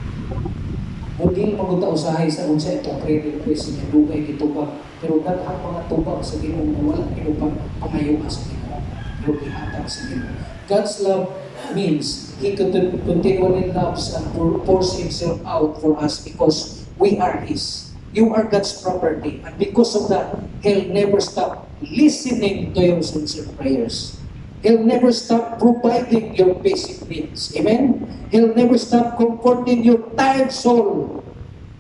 Mundin magunta usahay sa unsa itong prayer request niya, dugay itubag, pero daghang mga tubag sa Ginoo na wala itubag pangayoa sa Ginoo, pero ihatag sa Ginoo. God's love means He continually loves and pours Himself out for us because we are His. You are God's property, and because of that, He'll never stop listening to your sincere prayers. He'll never stop providing your basic needs. Amen? He'll never stop comforting your tired soul.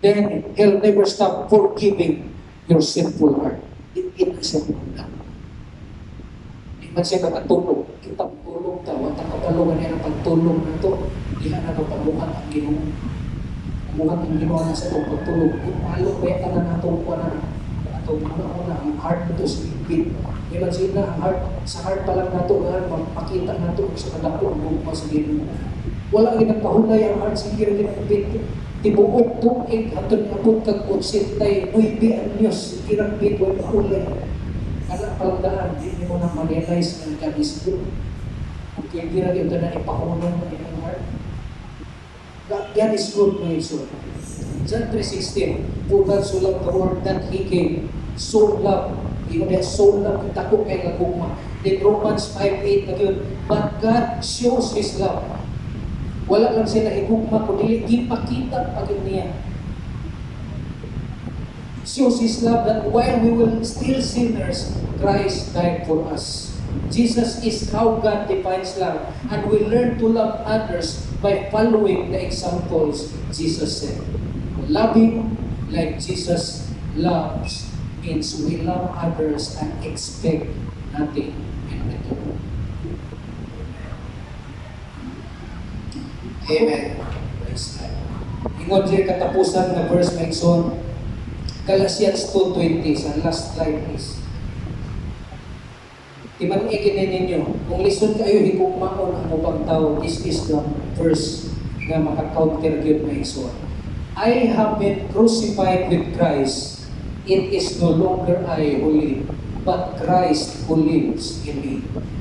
Then, He'll never stop forgiving your sinful heart. It isn't that. Di man siya nakatulog. Kita tulog daw. At ang kapalungan niya ng pagtulog na ito, diha na kapaluhan ang Ginoo. Buhat ang Ginoo na sa itong pagtulog. Kung malong beta na natong kuha na itong una-una, ang heart nito sa ibig. Di man siya ang heart, sa heart pa lang nato, makita nato sa kadako ang bukma sa Ginoo. Wala ang nagpahulay ang heart sa Ginoo. Tibuok tuig, hatun abot kag 89 anyos, kinagbit, wala mahulay. Kala palandaan, di mo na ma-realize ng kabisdo. Kung kaya rin ito na ipakunan ng inyong heart. God is good, my soul. John 3:16, for God so loved the world that He gave, so love, so love, kita ko kay kagugma. Then Romans 5:8 na yun, but God shows His love. Wala lang sila higugma, kundi ipakita pag niya. Shows His love that while we were still sinners, Christ died for us. Jesus is how God defines love, and we learn to love others by following the examples Jesus set. Loving like Jesus loves means we love others and expect nothing in return. Amen. Ingon siya katapusan na verse na ikson, Galatians 2:20, sa last slide is. Timan ikinin ninyo, kung listen kayo, higugmaon ang upang tao, this is the verse na maka-counter yun na ikson. I have been crucified with Christ. It is no longer I who live, but Christ who lives in me.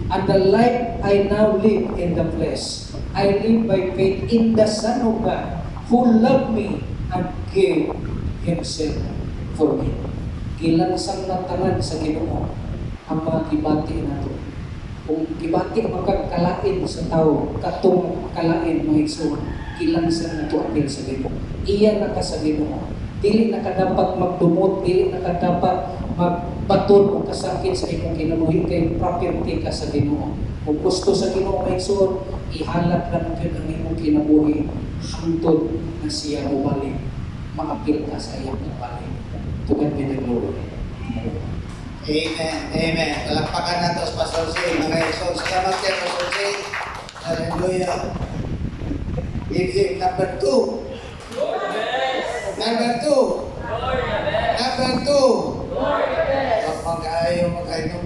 And the life I now live in the flesh, I live by faith in the Son of God, who loved me and gave Himself for me. Gilansang natangan sa Ginoo ang mga gibati na ito. Kung gibati magkakalain sa tao, katong kalain mga igsoon, gilansang na ito apil sa Ginoo. Iyan na ka sa Ginoo. Dili na ka dapat magdumot, dili na ka dapat magbaton o kasakit sa imong kinabuhi, kay property ka sa Ginoo. Kung gusto sa Ginoo mga igsoon, ihalat lang yun ang imong kinabuhi hangtod na siya bumalik. Maapil ka sa iyang bumalik. To God be the glory. Amen. Amen. Palakpakan natin sa Pastor Zay. Mga igsoon, salamat kayo, Pastor Zay. Hallelujah. Give him number 2. Number 2. Number 2. Kapag ayaw magkainom